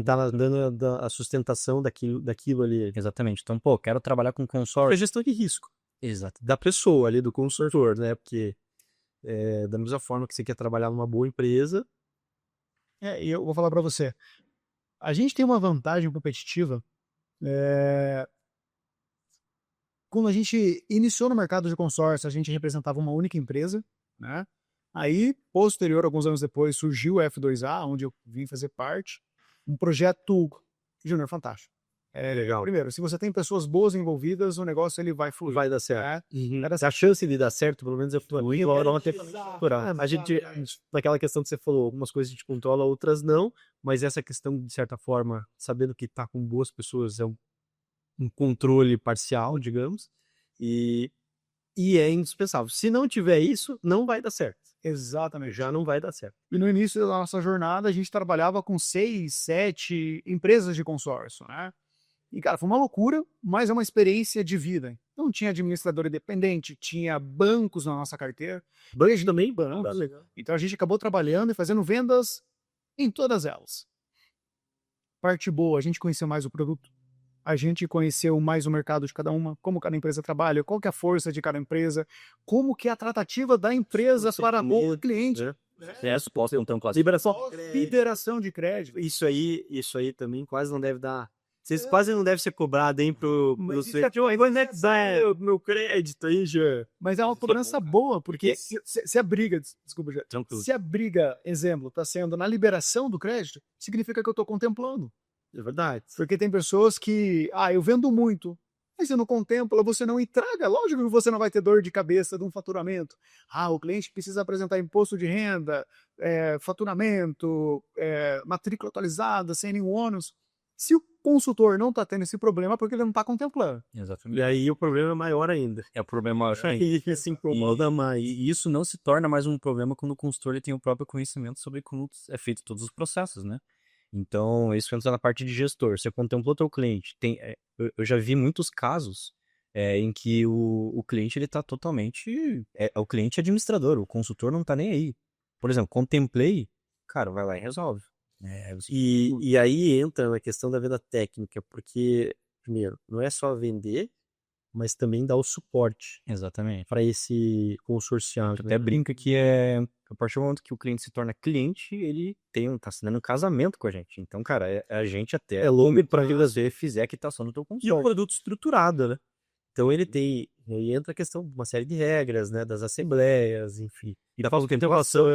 tá dando a sustentação daquilo ali. Exatamente. Então, pô, quero trabalhar com É consórcio. gestão de risco Exato. da pessoa ali, do consultor, né? Porque da mesma forma que você quer trabalhar numa boa empresa, E eu vou falar para você. A gente tem uma vantagem competitiva quando a gente iniciou no mercado de consórcio, a gente representava uma única empresa, né? Aí, posterior, alguns anos depois, surgiu o F2A, onde eu vim fazer parte, um projeto Júnior fantástico. legal. Primeiro, se você tem pessoas boas envolvidas, o negócio ele vai fluir. Vai dar certo. Vai dar A chance de dar certo, pelo menos, é Exato. a gente, naquela questão que você falou, algumas coisas a gente controla, outras não, mas essa questão, de certa forma, sabendo que tá com boas pessoas, é um controle parcial, digamos, e é indispensável. Se não tiver isso, não vai dar certo. Exatamente. Já não vai dar certo. E no início da nossa jornada, a gente trabalhava com 6, 7 empresas de consórcio, né? E, cara, foi uma loucura, mas é uma experiência de vida. Então, tinha administrador independente, tinha bancos na nossa carteira. Banco também? Bancos. Legal. Então, a gente acabou trabalhando e fazendo vendas em todas elas. Parte boa, a gente conheceu mais o produto. A gente conheceu mais o mercado de cada uma, como cada empresa trabalha, qual que é a força de cada empresa, como que é a tratativa da empresa para o cliente. Suposto então classe. Liberação de crédito. Isso aí também quase não deve dar. Vocês quase não deve ser cobrado, hein, pro meu crédito aí, já. Mas é uma cobrança boa, porque se a briga, desculpa, já, Tranquilo. se a briga, exemplo, está sendo na liberação do crédito, significa que eu estou contemplando. É verdade. Porque tem pessoas que, eu vendo muito, mas você não contempla, você não entrega. Lógico que você não vai ter dor de cabeça de um faturamento. O cliente precisa apresentar imposto de renda, faturamento, matrícula atualizada, sem nenhum ônus. Se o consultor não está tendo esse problema porque ele não está contemplando. Exatamente. E aí o problema é maior ainda. É o problema. Aí que se incomoda mais. E isso não se torna mais um problema quando o consultor ele tem o próprio conhecimento sobre como é feito todos os processos, né? Então, isso entra na parte de gestor. Você contemplou teu cliente. Eu já vi muitos casos em que o cliente ele tá totalmente... o cliente administrador, o consultor não tá nem aí. Por exemplo, contemplei, cara, vai lá e resolve. E aí entra na questão da venda técnica, porque, primeiro, não é só vender, mas também dar o suporte Exatamente. para esse consorciado. Até brinca que a partir do momento que o cliente se torna cliente, ele tá assinando um casamento com a gente. Então, cara, a gente até É longo para você fizer a quitação do teu E um consórcio. produto estruturado, né? Então ele tem, aí entra a questão de uma série de regras, né? Das assembleias, enfim. E da contemplação,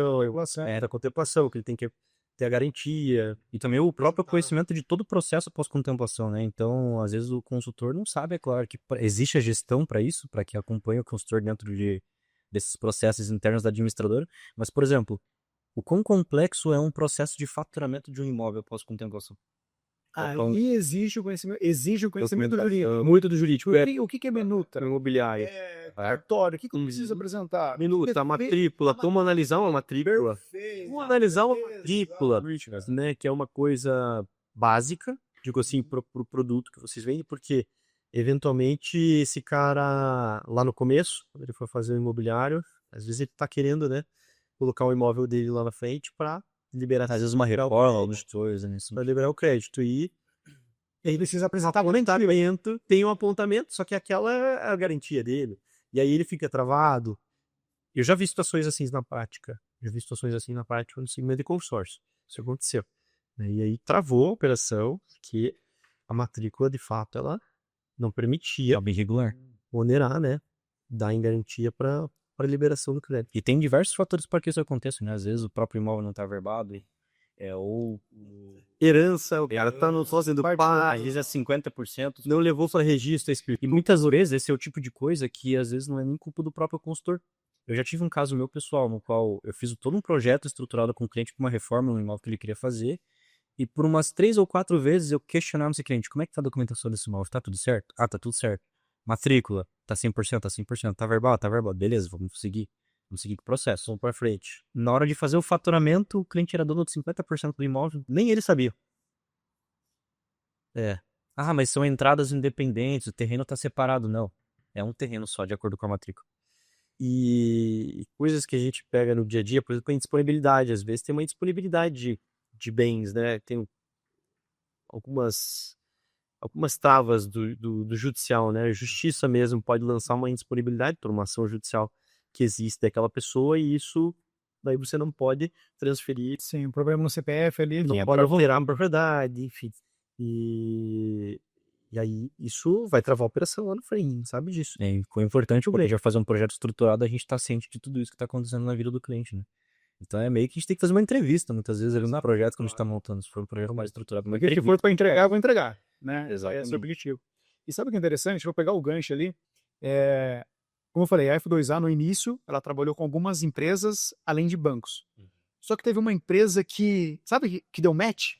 da contemplação, que ele tem que ter a garantia. E também o próprio conhecimento de todo o processo pós-contemplação, né? Então, às vezes o consultor não sabe, é claro, que existe a gestão para isso, para que acompanhe o consultor dentro desses processos internos da administradora. Mas, por exemplo, o quão complexo é um processo de faturamento de um imóvel pós-contemplação? E exige o conhecimento jurídico. Muito do jurídico. O que é minuta? Imobiliário. Cartório, o que precisa apresentar? Minuta, a matrícula. Vamos analisar uma matrícula. Vamos analisar uma matrícula, né? Que é uma coisa básica, digo assim, pro produto que vocês vendem, porque eventualmente esse cara lá no começo, quando ele for fazer o imobiliário, às vezes ele tá querendo, né? Colocar o imóvel dele lá na frente para liberar, Às vezes uma reforma, algumas coisas, né? para liberar o crédito. E Ele precisa apresentar apontamento, tem um apontamento, só que aquela é a garantia dele. E aí ele fica travado. Eu já vi situações assim na prática. No segmento de consórcio. Isso aconteceu. E aí travou a operação, que a matrícula, de fato, ela não permitia bem regular. onerar, né? Dar em garantia para liberação do crédito. E tem diversos fatores para que isso aconteça, né? Às vezes o próprio imóvel não está averbado, ou Herança, o cara tá no fazendo às pai, vezes é 50%. não levou para registro a escritura. E muitas vezes esse é o tipo de coisa que às vezes não é nem culpa do próprio consultor. Eu já tive um caso meu pessoal, no qual eu fiz todo um projeto estruturado com o cliente para uma reforma no imóvel que ele queria fazer, e por umas 3 ou 4 vezes eu questionava esse cliente, como é que tá a documentação desse imóvel? Tá tudo certo? Ah, tá tudo certo. Matrícula, tá 100%, tá 100%, tá verbal, beleza, vamos seguir com o processo, vamos pra frente. Na hora de fazer o faturamento, o cliente era dono de 50% do imóvel, nem ele sabia. Ah, mas são entradas independentes, o terreno tá separado. Não, é um terreno só, de acordo com a matrícula. E coisas que a gente pega no dia a dia, por exemplo, a indisponibilidade. Às vezes tem uma indisponibilidade de bens, né? Tem algumas travas do judicial, né? A justiça mesmo pode lançar uma indisponibilidade por uma ação judicial que existe daquela pessoa, e isso daí você não pode transferir. Sim, o problema no CPF ali. Não pode alterar a propriedade, enfim. E aí isso vai travar a operação lá na frente, sabe disso. E foi importante, porque a gente vai fazer um projeto estruturado, a gente tá ciente de tudo isso que tá acontecendo na vida do cliente, né? Então é meio que a gente tem que fazer uma entrevista, muitas vezes, ali no projeto que a gente tá montando. Se for um projeto mais estruturado, O que for para entregar, eu vou entregar, né? Exatamente. Esse é o objetivo. E sabe o que é interessante? Vou pegar o gancho ali. Como eu falei, a F2A no início, ela trabalhou com algumas empresas além de bancos. Só que teve uma empresa que, sabe, que deu match?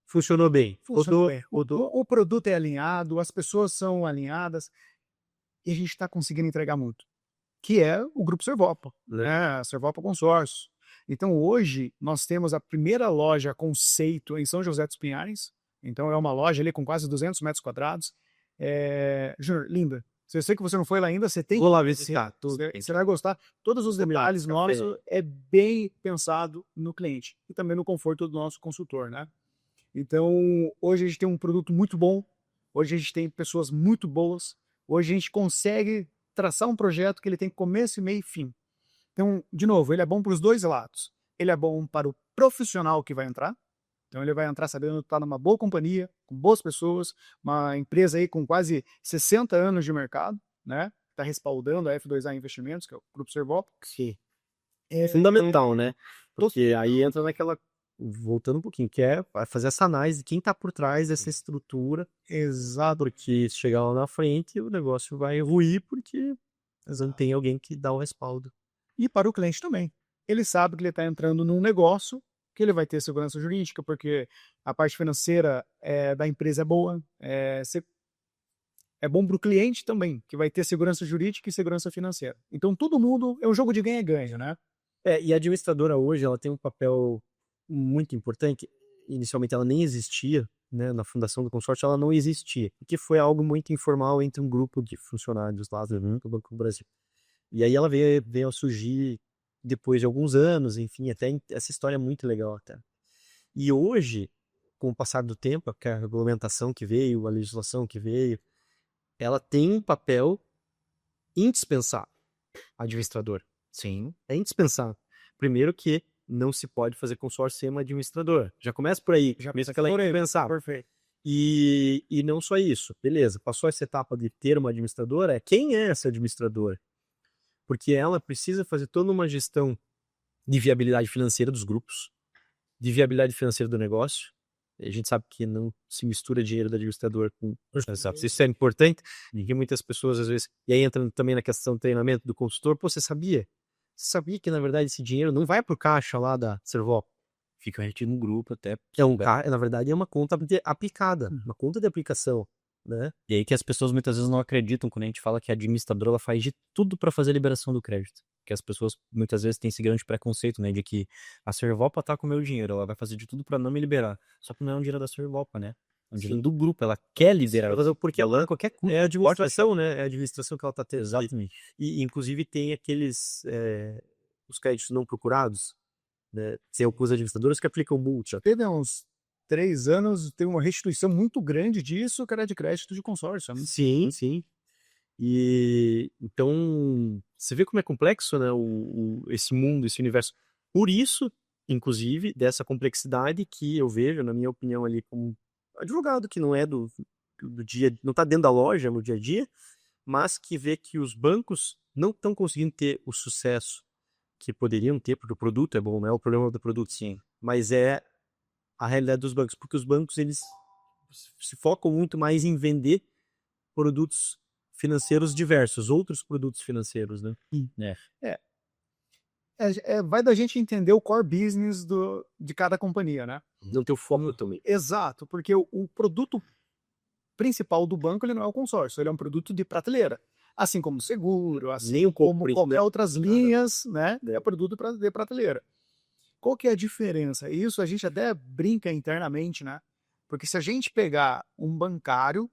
Funcionou bem. Funcionou bem. O produto é alinhado, as pessoas são alinhadas e a gente está conseguindo entregar muito. Que é o Grupo Servopa, né? Servopa Consórcio. Então hoje nós temos a primeira loja conceito em São José dos Pinhais. Então é uma loja ali com quase 200 metros quadrados. Júnior, linda. Se eu sei que você não foi lá ainda, você tem Vou lá visitar. Você vai gostar. Todos os detalhes nossos é bem pensado no cliente e também no conforto do nosso consultor, né? Então, hoje a gente tem um produto muito bom, hoje a gente tem pessoas muito boas, hoje a gente consegue traçar um projeto que ele tem começo, meio e fim. Então, de novo, ele é bom para os dois lados. Ele é bom para o profissional que vai entrar, então ele vai entrar sabendo que está numa boa companhia, com boas pessoas, uma empresa aí com quase 60 anos de mercado, né? Está respaldando a F2A Investimentos, que é o Grupo Servopa. Sim. É fundamental, né? Porque aí entra naquela, voltando um pouquinho, que é fazer essa análise de quem está por trás dessa estrutura. Exato. Porque se chegar lá na frente, o negócio vai ruir, porque não tem alguém que dá o respaldo. E para o cliente também. Ele sabe que ele está entrando num negócio porque ele vai ter segurança jurídica, porque a parte financeira da empresa é boa, é bom para o cliente também, que vai ter segurança jurídica e segurança financeira. Então, todo mundo é um jogo de ganha-ganha, né? E a administradora hoje, ela tem um papel muito importante. Inicialmente ela nem existia, né? Na fundação do consórcio ela não existia, porque foi algo muito informal entre um grupo de funcionários lá do Banco do Brasil. E aí ela veio a surgir depois de alguns anos, enfim, até essa história é muito legal até. E hoje, com o passar do tempo, a regulamentação que veio, a legislação que veio, ela tem um papel indispensável, administrador. Sim. É indispensável. Primeiro que não se pode fazer consórcio sem uma administradora. Já começa por aí. Já mesmo que ela é por aí. indispensável. Perfeito. E não só isso. Beleza, passou essa etapa de ter uma administradora, quem é essa administradora? Porque ela precisa fazer toda uma gestão de viabilidade financeira dos grupos, de viabilidade financeira do negócio. A gente sabe que não se mistura dinheiro do administrador com... Isso é importante, porque muitas pessoas às vezes... E aí entra também na questão do treinamento do consultor. Pô, você sabia? Você sabia que na verdade esse dinheiro não vai pro caixa lá da Servop? Fica retido no grupo até. Na verdade é uma conta aplicada, uma conta de aplicação, né? E aí que as pessoas muitas vezes não acreditam quando a gente fala que a administradora ela faz de tudo para fazer a liberação do crédito. Que as pessoas muitas vezes têm esse grande preconceito, né, de que a Servopa tá com o meu dinheiro, ela vai fazer de tudo para não me liberar. Só que não é um dinheiro da Servopa, né? É um dinheiro do grupo, ela quer liberar. Porque ela qualquer custo. é a administração, né? É a administração que ela tá tendo. Exatamente. E inclusive tem aqueles os créditos não procurados, né? Tem algumas administradoras que aplicam multa. Teve uns 3 anos, teve uma restituição muito grande disso, que era de crédito de consórcio. Né? Sim, sim. E então você vê como é complexo, né? Esse mundo, esse universo. Por isso, inclusive, dessa complexidade que eu vejo, na minha opinião, ali como advogado que não é do dia, não está dentro da loja no dia a dia, mas que vê que os bancos não estão conseguindo ter o sucesso que poderiam ter, porque o produto é bom, não é o problema do produto, sim, mas é a realidade dos bancos, porque os bancos eles se focam muito mais em vender produtos financeiros diversos, outros produtos financeiros, né? Vai da gente entender o core business de cada companhia, né? Não ter o foco também. Exato, porque o produto principal do banco ele não é o consórcio, ele é um produto de prateleira. Assim como seguro, assim Nem um pouco como qualquer outras linhas, né? É produto de prateleira. Qual que é a diferença? Isso a gente até brinca internamente, né? Porque se a gente pegar um bancário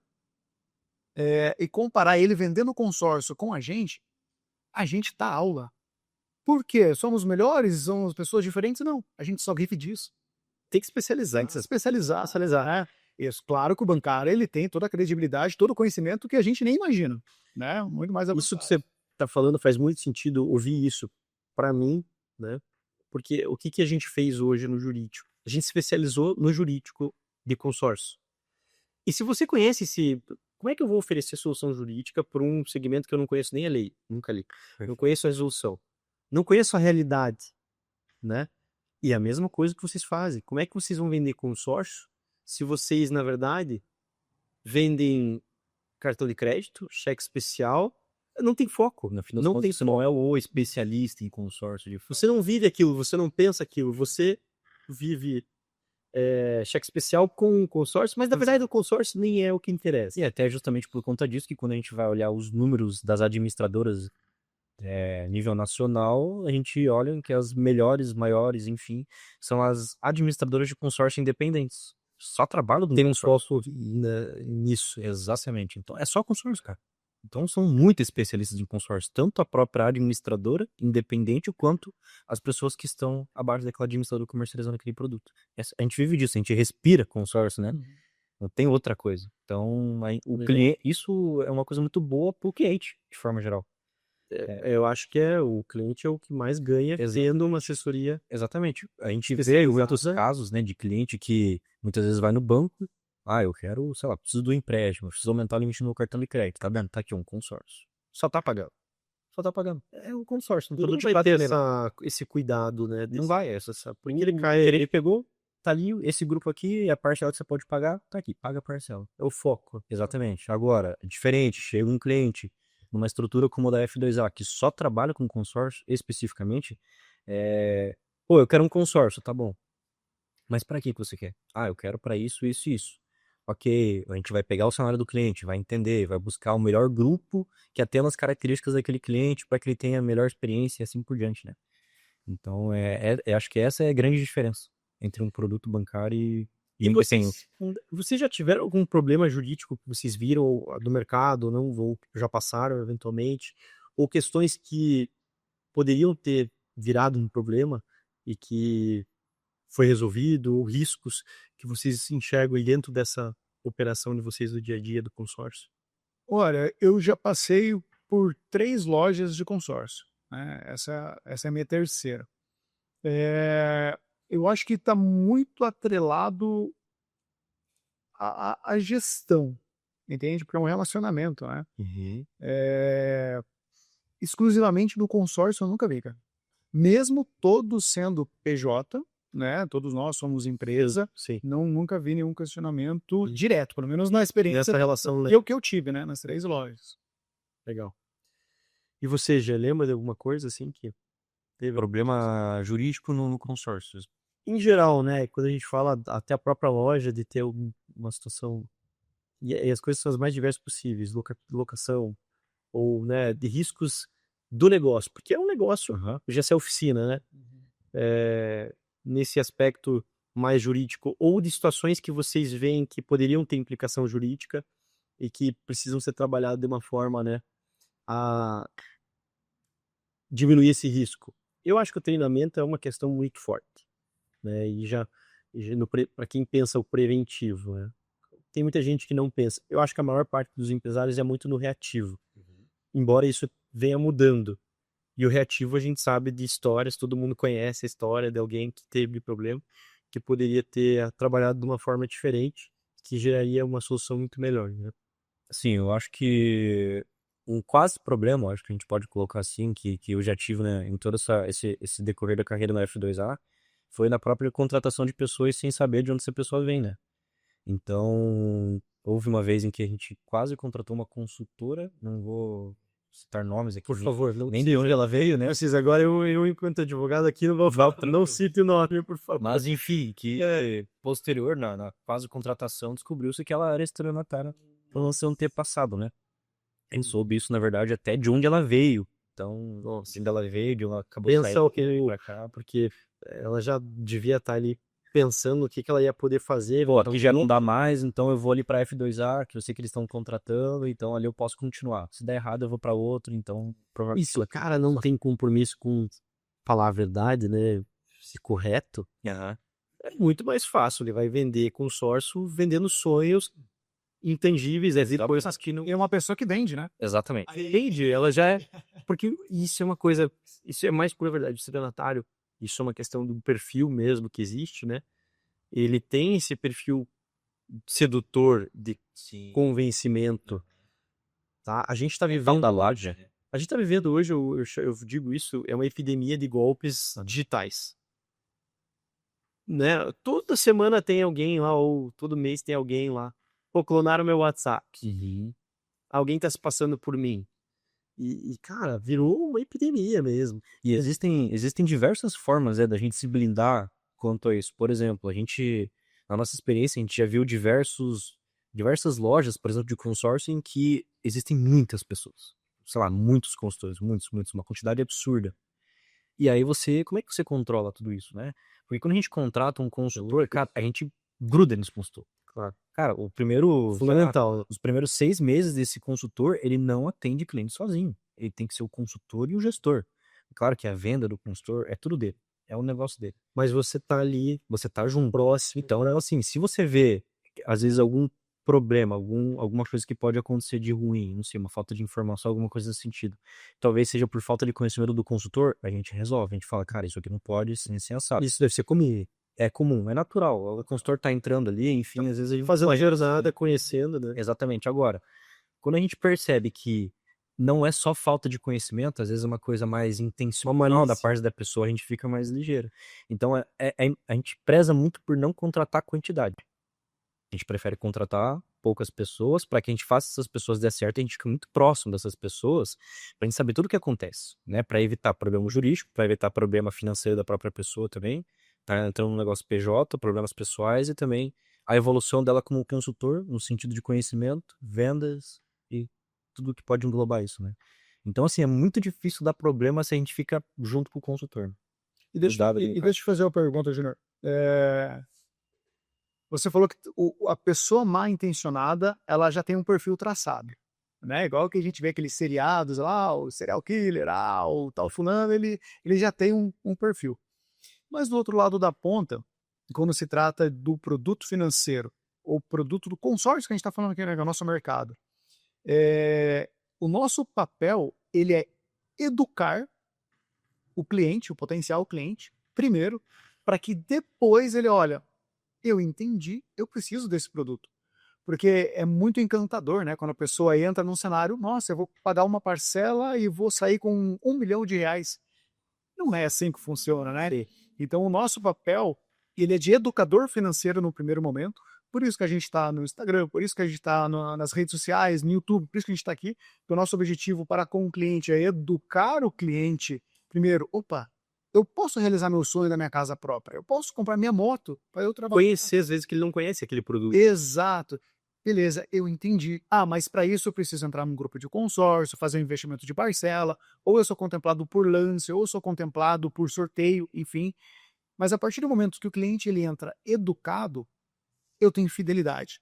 e comparar ele vendendo consórcio com a gente dá aula. Por quê? Somos melhores? Somos pessoas diferentes? Não. A gente só vive disso. Tem que especializar. Tem que se especializar. Né? Isso. Claro que o bancário ele tem toda a credibilidade, todo o conhecimento que a gente nem imagina. Né? Muito mais avançado. Isso que você está falando faz muito sentido ouvir isso para mim, né? Porque o que a gente fez hoje no jurídico? A gente se especializou no jurídico de consórcio. E se você conhece como é que eu vou oferecer solução jurídica para um segmento que eu não conheço nem a lei? Nunca li. Não conheço a resolução. Não conheço a realidade, né? E a mesma coisa que vocês fazem. Como é que vocês vão vender consórcio se vocês, na verdade, vendem cartão de crédito, cheque especial, não tem foco. No final das contas, você não é o especialista em consórcio de fato. Você não vive aquilo, você não pensa aquilo, você vive cheque especial com consórcio, mas na verdade o consórcio nem é o que interessa. E até justamente por conta disso que quando a gente vai olhar os números das administradoras nível nacional, a gente olha que as melhores, maiores, enfim, são as administradoras de consórcio independentes. Só trabalham Tem um foco nisso. Exatamente. Então é só consórcio, cara. Então são muito especialistas em consórcio, tanto a própria administradora independente quanto as pessoas que estão abaixo daquela administradora comercializando aquele produto. A gente vive disso, a gente respira consórcio, né? Não tem outra coisa. Então o cliente, isso é uma coisa muito boa para o cliente, de forma geral. Eu acho que o cliente é o que mais ganha tendo uma assessoria. Exatamente. A gente vê outros casos, né, de cliente que muitas vezes vai no banco, eu quero, sei lá, preciso do empréstimo, preciso aumentar o limite no meu cartão de crédito, tá vendo? Tá aqui um consórcio. Só tá pagando. É um consórcio. Não vai ter esse cuidado, né? Não vai, porque ele pegou, tá ali, esse grupo aqui, a parcela que você pode pagar, tá aqui, paga a parcela. É o foco. Exatamente. Agora, é diferente, chega um cliente numa estrutura como a da F2A, que só trabalha com consórcio especificamente, eu quero um consórcio, tá bom. Mas para que você quer? Ah, eu quero para isso, isso e isso. Ok, a gente vai pegar o cenário do cliente, vai entender, vai buscar o melhor grupo que atenda as características daquele cliente para que ele tenha a melhor experiência e assim por diante, né? Então, acho que essa é a grande diferença entre um produto bancário e E um pequeno. vocês já tiveram algum problema jurídico que vocês viram do mercado, não, ou já passaram eventualmente, ou questões que poderiam ter virado um problema e que foi resolvido, ou riscos que vocês enxergam aí dentro dessa operação de vocês do dia a dia do consórcio? Olha, eu já passei por 3 lojas de consórcio, né, essa é a minha terceira. Eu acho que está muito atrelado à gestão, entende? Porque é um relacionamento, né. Eh, Exclusivamente do consórcio eu nunca vi, cara. Mesmo todos sendo PJ, né, todos nós somos empresa, Sim. nunca vi nenhum questionamento direto, pelo menos na experiência Nessa relação, que eu tive, né, nas 3 lojas. legal. E você já lembra de alguma coisa assim que teve? Problema jurídico no consórcio. Em geral, né? Quando a gente fala até a própria loja de ter uma situação e as coisas são as mais diversas possíveis, locação ou, né, de riscos do negócio, porque é um negócio, já é oficina, né? Nesse aspecto mais jurídico ou de situações que vocês veem que poderiam ter implicação jurídica e que precisam ser trabalhadas de uma forma, né, a diminuir esse risco. Eu acho que o treinamento é uma questão muito forte, né? E já para quem pensa o preventivo, né? Tem muita gente que não pensa. Eu acho que a maior parte dos empresários é muito no reativo, embora isso venha mudando. E o reativo a gente sabe de histórias, todo mundo conhece a história de alguém que teve problema, que poderia ter trabalhado de uma forma diferente, que geraria uma solução muito melhor, né? Sim, eu acho que um quase problema, eu acho que a gente pode colocar assim, que eu já tive, né, em todo esse decorrer da carreira no F2A, foi na própria contratação de pessoas sem saber de onde essa pessoa vem, né? Então, houve uma vez em que a gente quase contratou uma consultora, não vou citar nomes aqui, Por favor, não nem de onde ela veio, né? precisa. Agora eu enquanto advogado aqui, não vou falar, não cite o nome, por favor. Mas enfim, que posterior, na fase de contratação, descobriu-se que ela era estelionatária por você não ter passado, né? A gente soube isso, na verdade, até de onde ela veio. Então, de onde ela veio, de onde ela acabou Pensa o que pra cá. porque ela já devia estar ali pensando o que ela ia poder fazer. Pô, aqui já não dá mais, então eu vou ali pra F2A, que eu sei que eles estão contratando, então ali eu posso continuar. Se der errado, eu vou pra outro, então provavelmente. Isso, o cara não tem compromisso com falar a verdade, né? Se correto, Aham. é muito mais fácil. Ele vai vender consórcio vendendo sonhos intangíveis, depois que não E é uma pessoa que vende, né. Exatamente. vende, ela já é. Porque isso é uma coisa, isso é mais pura verdade. O estelionatário, isso é uma questão do perfil mesmo que existe, né? Ele tem esse perfil sedutor de convencimento, tá? A gente tá vivendo Da loja. A gente tá vivendo hoje, eu digo isso, é uma epidemia de golpes digitais, né? Toda semana tem alguém lá, ou todo mês tem alguém lá. Pô, clonaram meu WhatsApp. Alguém tá se passando por mim. E, cara, virou uma epidemia mesmo. E existem diversas formas, da gente se blindar quanto a isso. Por exemplo, na nossa experiência, a gente já viu diversas lojas, por exemplo, de consórcio, em que existem muitas pessoas. Sei lá, muitos consultores, muitos, uma quantidade absurda. E aí como é que você controla tudo isso, né? Porque quando a gente contrata um consultor, cara, a gente gruda nesse consultor. Claro. Cara, Fundamental. os primeiros 6 meses desse consultor, ele não atende cliente sozinho. Ele tem que ser o consultor e o gestor. Claro que a venda do consultor é tudo dele. É o negócio dele. Mas você tá ali Você tá junto. próximo. Então, assim, se você vê, às vezes, algum problema, alguma coisa que pode acontecer de ruim, não sei, uma falta de informação, alguma coisa nesse sentido, talvez seja por falta de conhecimento do consultor, a gente resolve. A gente fala, cara, isso aqui não pode ser assim, assado. Isso deve ser comigo. É comum, é natural. O consultor tá entrando ali, enfim, às vezes a gente Fazendo a jornada, conhecendo, né? Exatamente. Agora, quando a gente percebe que não é só falta de conhecimento, às vezes é uma coisa mais intencional da parte da pessoa, a gente fica mais ligeiro. Então, a gente preza muito por não contratar quantidade. A gente prefere contratar poucas pessoas para que a gente faça essas pessoas der certo, a gente fica muito próximo dessas pessoas, para a gente saber tudo o que acontece, né? Para evitar problema jurídico, para evitar problema financeiro da própria pessoa também, tá entrando no negócio PJ, problemas pessoais e também a evolução dela como consultor, no sentido de conhecimento, vendas e tudo que pode englobar isso, né? Então, assim, é muito difícil dar problema se a gente fica junto com o consultor. E deixa eu te fazer uma pergunta, Júnior. Você falou que a pessoa mal intencionada, ela já tem um perfil traçado, né? Igual que a gente vê aqueles seriados lá, o serial killer, o tal fulano, ele já tem um perfil. Mas do outro lado da ponta, quando se trata do produto financeiro ou produto do consórcio que a gente está falando aqui, né, que é o nosso mercado, o nosso papel, ele é educar o cliente, o potencial cliente, primeiro, para que depois ele olha, eu entendi, eu preciso desse produto. Porque é muito encantador, né? Quando a pessoa entra num cenário, nossa, eu vou pagar uma parcela e vou sair com R$1 milhão. Não é assim que funciona, né? Sim. Então, o nosso papel, ele é de educador financeiro no primeiro momento, por isso que a gente está no Instagram, por isso que a gente está nas redes sociais, no YouTube, por isso que a gente está aqui, porque o nosso objetivo para com o cliente é educar o cliente, primeiro, opa, eu posso realizar meu sonho da minha casa própria, eu posso comprar minha moto para eu trabalhar. Conhecer, às vezes, que ele não conhece aquele produto. Exato. Beleza, eu entendi. Mas para isso eu preciso entrar num grupo de consórcio, fazer um investimento de parcela, ou eu sou contemplado por lance, ou eu sou contemplado por sorteio, enfim. Mas a partir do momento que o cliente ele entra educado, eu tenho fidelidade.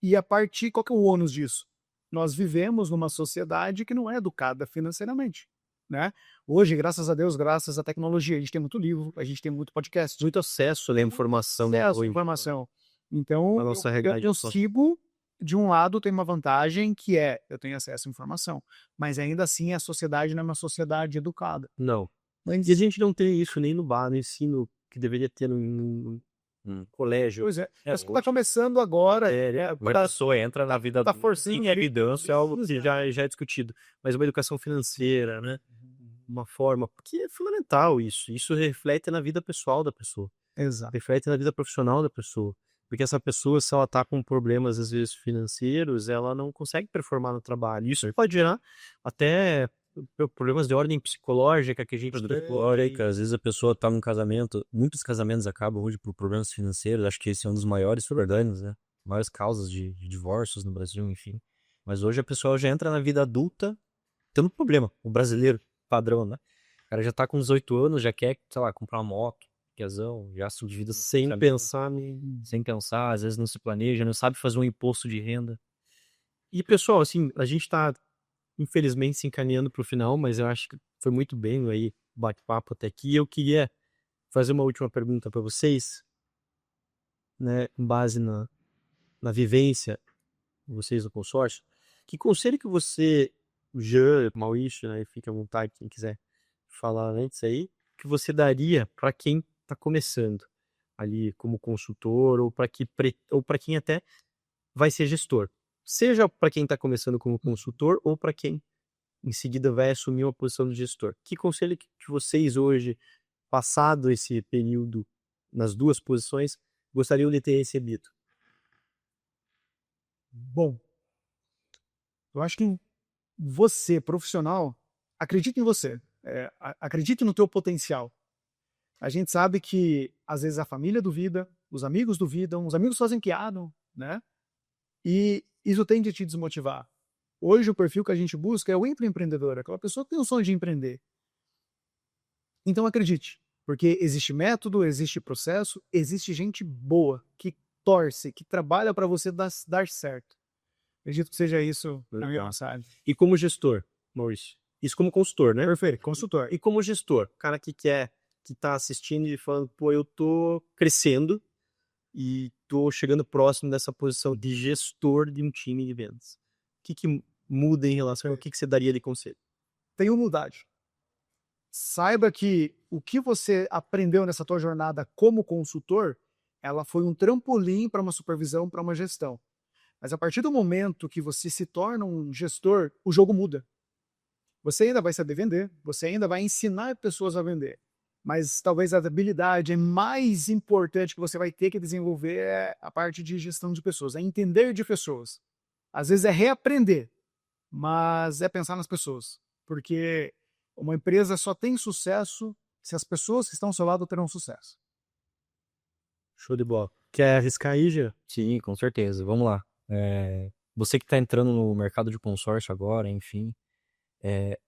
E a partir, qual que é o ônus disso? Nós vivemos numa sociedade que não é educada financeiramente, né? Hoje, graças a Deus, graças à tecnologia, a gente tem muito livro, a gente tem muito podcast, Muito acesso à informação. acesso à Hoje. informação. Então, Na nossa realidade eu só. sigo, de um lado tem uma vantagem que é, eu tenho acesso à informação, mas ainda assim a sociedade não é uma sociedade educada. Não. Mas, E a gente não tem isso nem no ensino que deveria ter no colégio. pois é, É, mas está começando agora, A pessoa entra na vida tá adulta, forçando ali. Engravidância é algo que já é discutido. Mas uma educação financeira, né? Uma forma. Porque é fundamental isso. Isso reflete na vida pessoal da pessoa. Exato. Reflete na vida profissional da pessoa. Porque essa pessoa, se ela tá com problemas, às vezes, financeiros, ela não consegue performar no trabalho. Isso pode gerar até problemas de ordem psicológica que a gente Olha aí, cara, às vezes a pessoa tá num casamento, muitos casamentos acabam hoje por problemas financeiros, acho que esse é um dos maiores problemas, né? Maiores causas de divórcios no Brasil, enfim. Mas hoje a pessoa já entra na vida adulta tendo problema, o brasileiro padrão, né? O cara já tá com 18 anos, já quer, sei lá, comprar uma moto, quezão, já subdivida sem sabe, pensar sem pensar, às vezes não se planeja, não sabe fazer um imposto de renda. E, pessoal, assim, a gente tá, infelizmente, se encaminhando pro final, mas eu acho que foi muito bem aí o bate-papo até aqui. Eu queria fazer uma última pergunta para vocês, né, com base na vivência de vocês no consórcio. Que conselho que você, o Jean, o Maurício, né, fica à vontade, quem quiser falar antes aí, que você daria para quem está começando ali como consultor ou para quem até vai ser gestor? Seja para quem está começando como consultor ou para quem em seguida vai assumir uma posição de gestor. Que conselho que vocês hoje, passado esse período nas duas posições, gostariam de ter recebido? Bom, eu acho que você, profissional, acredite em você, acredite no teu potencial. A gente sabe que, às vezes, a família duvida, os amigos duvidam, os amigos fazem piada, né? E isso tende a te desmotivar. Hoje, o perfil que a gente busca é o empreendedor, aquela pessoa que tem o sonho de empreender. Então, acredite, porque existe método, existe processo, existe gente boa, que torce, que trabalha para você dar certo. Acredito que seja isso a minha mensagem. E como gestor, Maurício? Isso como consultor, né? Perfeito, consultor. E como gestor, o cara que tá assistindo e falando, pô, eu tô crescendo e tô chegando próximo dessa posição de gestor de um time de vendas. O que muda em relação ao que você daria de conselho? Tem humildade. Saiba que o que você aprendeu nessa tua jornada como consultor, ela foi um trampolim para uma supervisão, para uma gestão. Mas a partir do momento que você se torna um gestor, o jogo muda. Você ainda vai saber vender, você ainda vai ensinar pessoas a vender. Mas talvez a habilidade mais importante que você vai ter que desenvolver é a parte de gestão de pessoas, é entender de pessoas. Às vezes é reaprender, mas é pensar nas pessoas. Porque uma empresa só tem sucesso se as pessoas que estão ao seu lado terão sucesso. Show de bola. Quer arriscar aí, Jean? Sim, com certeza. Vamos lá. Você que está entrando no mercado de consórcio agora, enfim,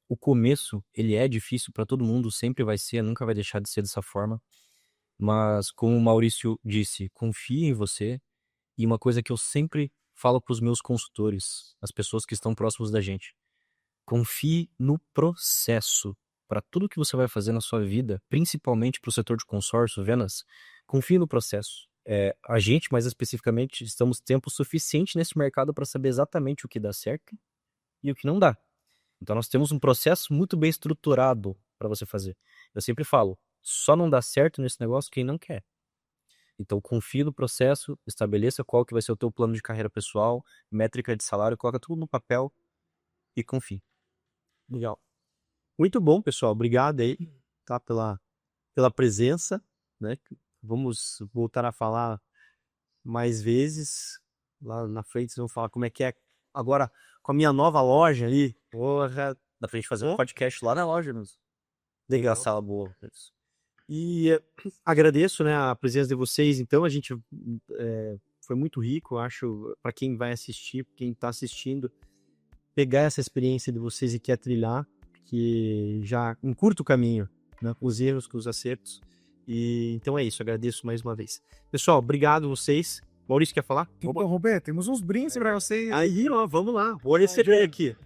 o começo, ele é difícil para todo mundo, sempre vai ser, nunca vai deixar de ser dessa forma. Mas, como o Maurício disse, confie em você. E uma coisa que eu sempre falo para os meus consultores, as pessoas que estão próximas da gente, confie no processo. Para tudo que você vai fazer na sua vida, principalmente para o setor de consórcio, vendas, confie no processo. A gente, mais especificamente, estamos tempo suficiente nesse mercado para saber exatamente o que dá certo e o que não dá. Então nós temos um processo muito bem estruturado para você fazer. Eu sempre falo, só não dá certo nesse negócio quem não quer. Então confie no processo, estabeleça qual que vai ser o teu plano de carreira pessoal, métrica de salário, coloca tudo no papel e confie. Legal. Muito bom, pessoal. Obrigado aí, tá, pela presença, né? Vamos voltar a falar mais vezes. Lá na frente vocês vão falar como é que é agora com a minha nova loja ali. Porra, Dá pra gente fazer um podcast lá na loja mesmo. legal. Uma sala boa. E agradeço, né, a presença de vocês. Então, a gente foi muito rico, eu acho, para quem vai assistir, quem está assistindo, pegar essa experiência de vocês e quer trilhar, que já encurta o caminho, né, com os erros, com os acertos. E então é isso, agradeço mais uma vez. Pessoal, obrigado vocês. Maurício, quer falar? Então, Roberto, temos uns brindes para vocês. Aí, ó, vamos lá. Vou receber aqui.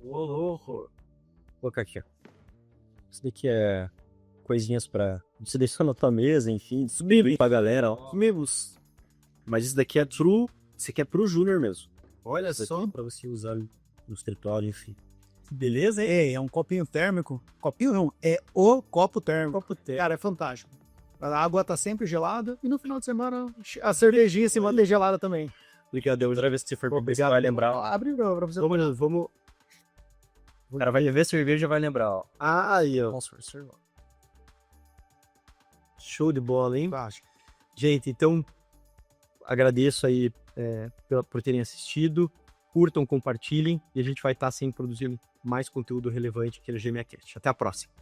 Ô, louco. Vou colocar aqui, ó. Isso daqui é coisinhas pra você deixar na tua mesa, enfim, distribuir pra galera, ó. Amigos, Mas isso daqui é true, isso aqui é pro Júnior mesmo. olha Isso só. aqui pra você usar no escritório, enfim. Beleza, hein? É um copinho térmico. Copinho não, é o copo térmico. Copo térmico. Cara, é fantástico. A água tá sempre gelada e no final de semana a cervejinha se mantém gelada também. Obrigado, outra vez que você for beber, você Obrigado. vai lembrar. Abre pra você. Vamos. O cara vai beber cerveja e já vai lembrar, ó. Aí, ó. Show de bola, hein? Fantástico. Gente, então agradeço aí por terem assistido. Curtam, compartilhem e a gente vai estar sempre produzindo mais conteúdo relevante aqui no GMAcast. Até a próxima.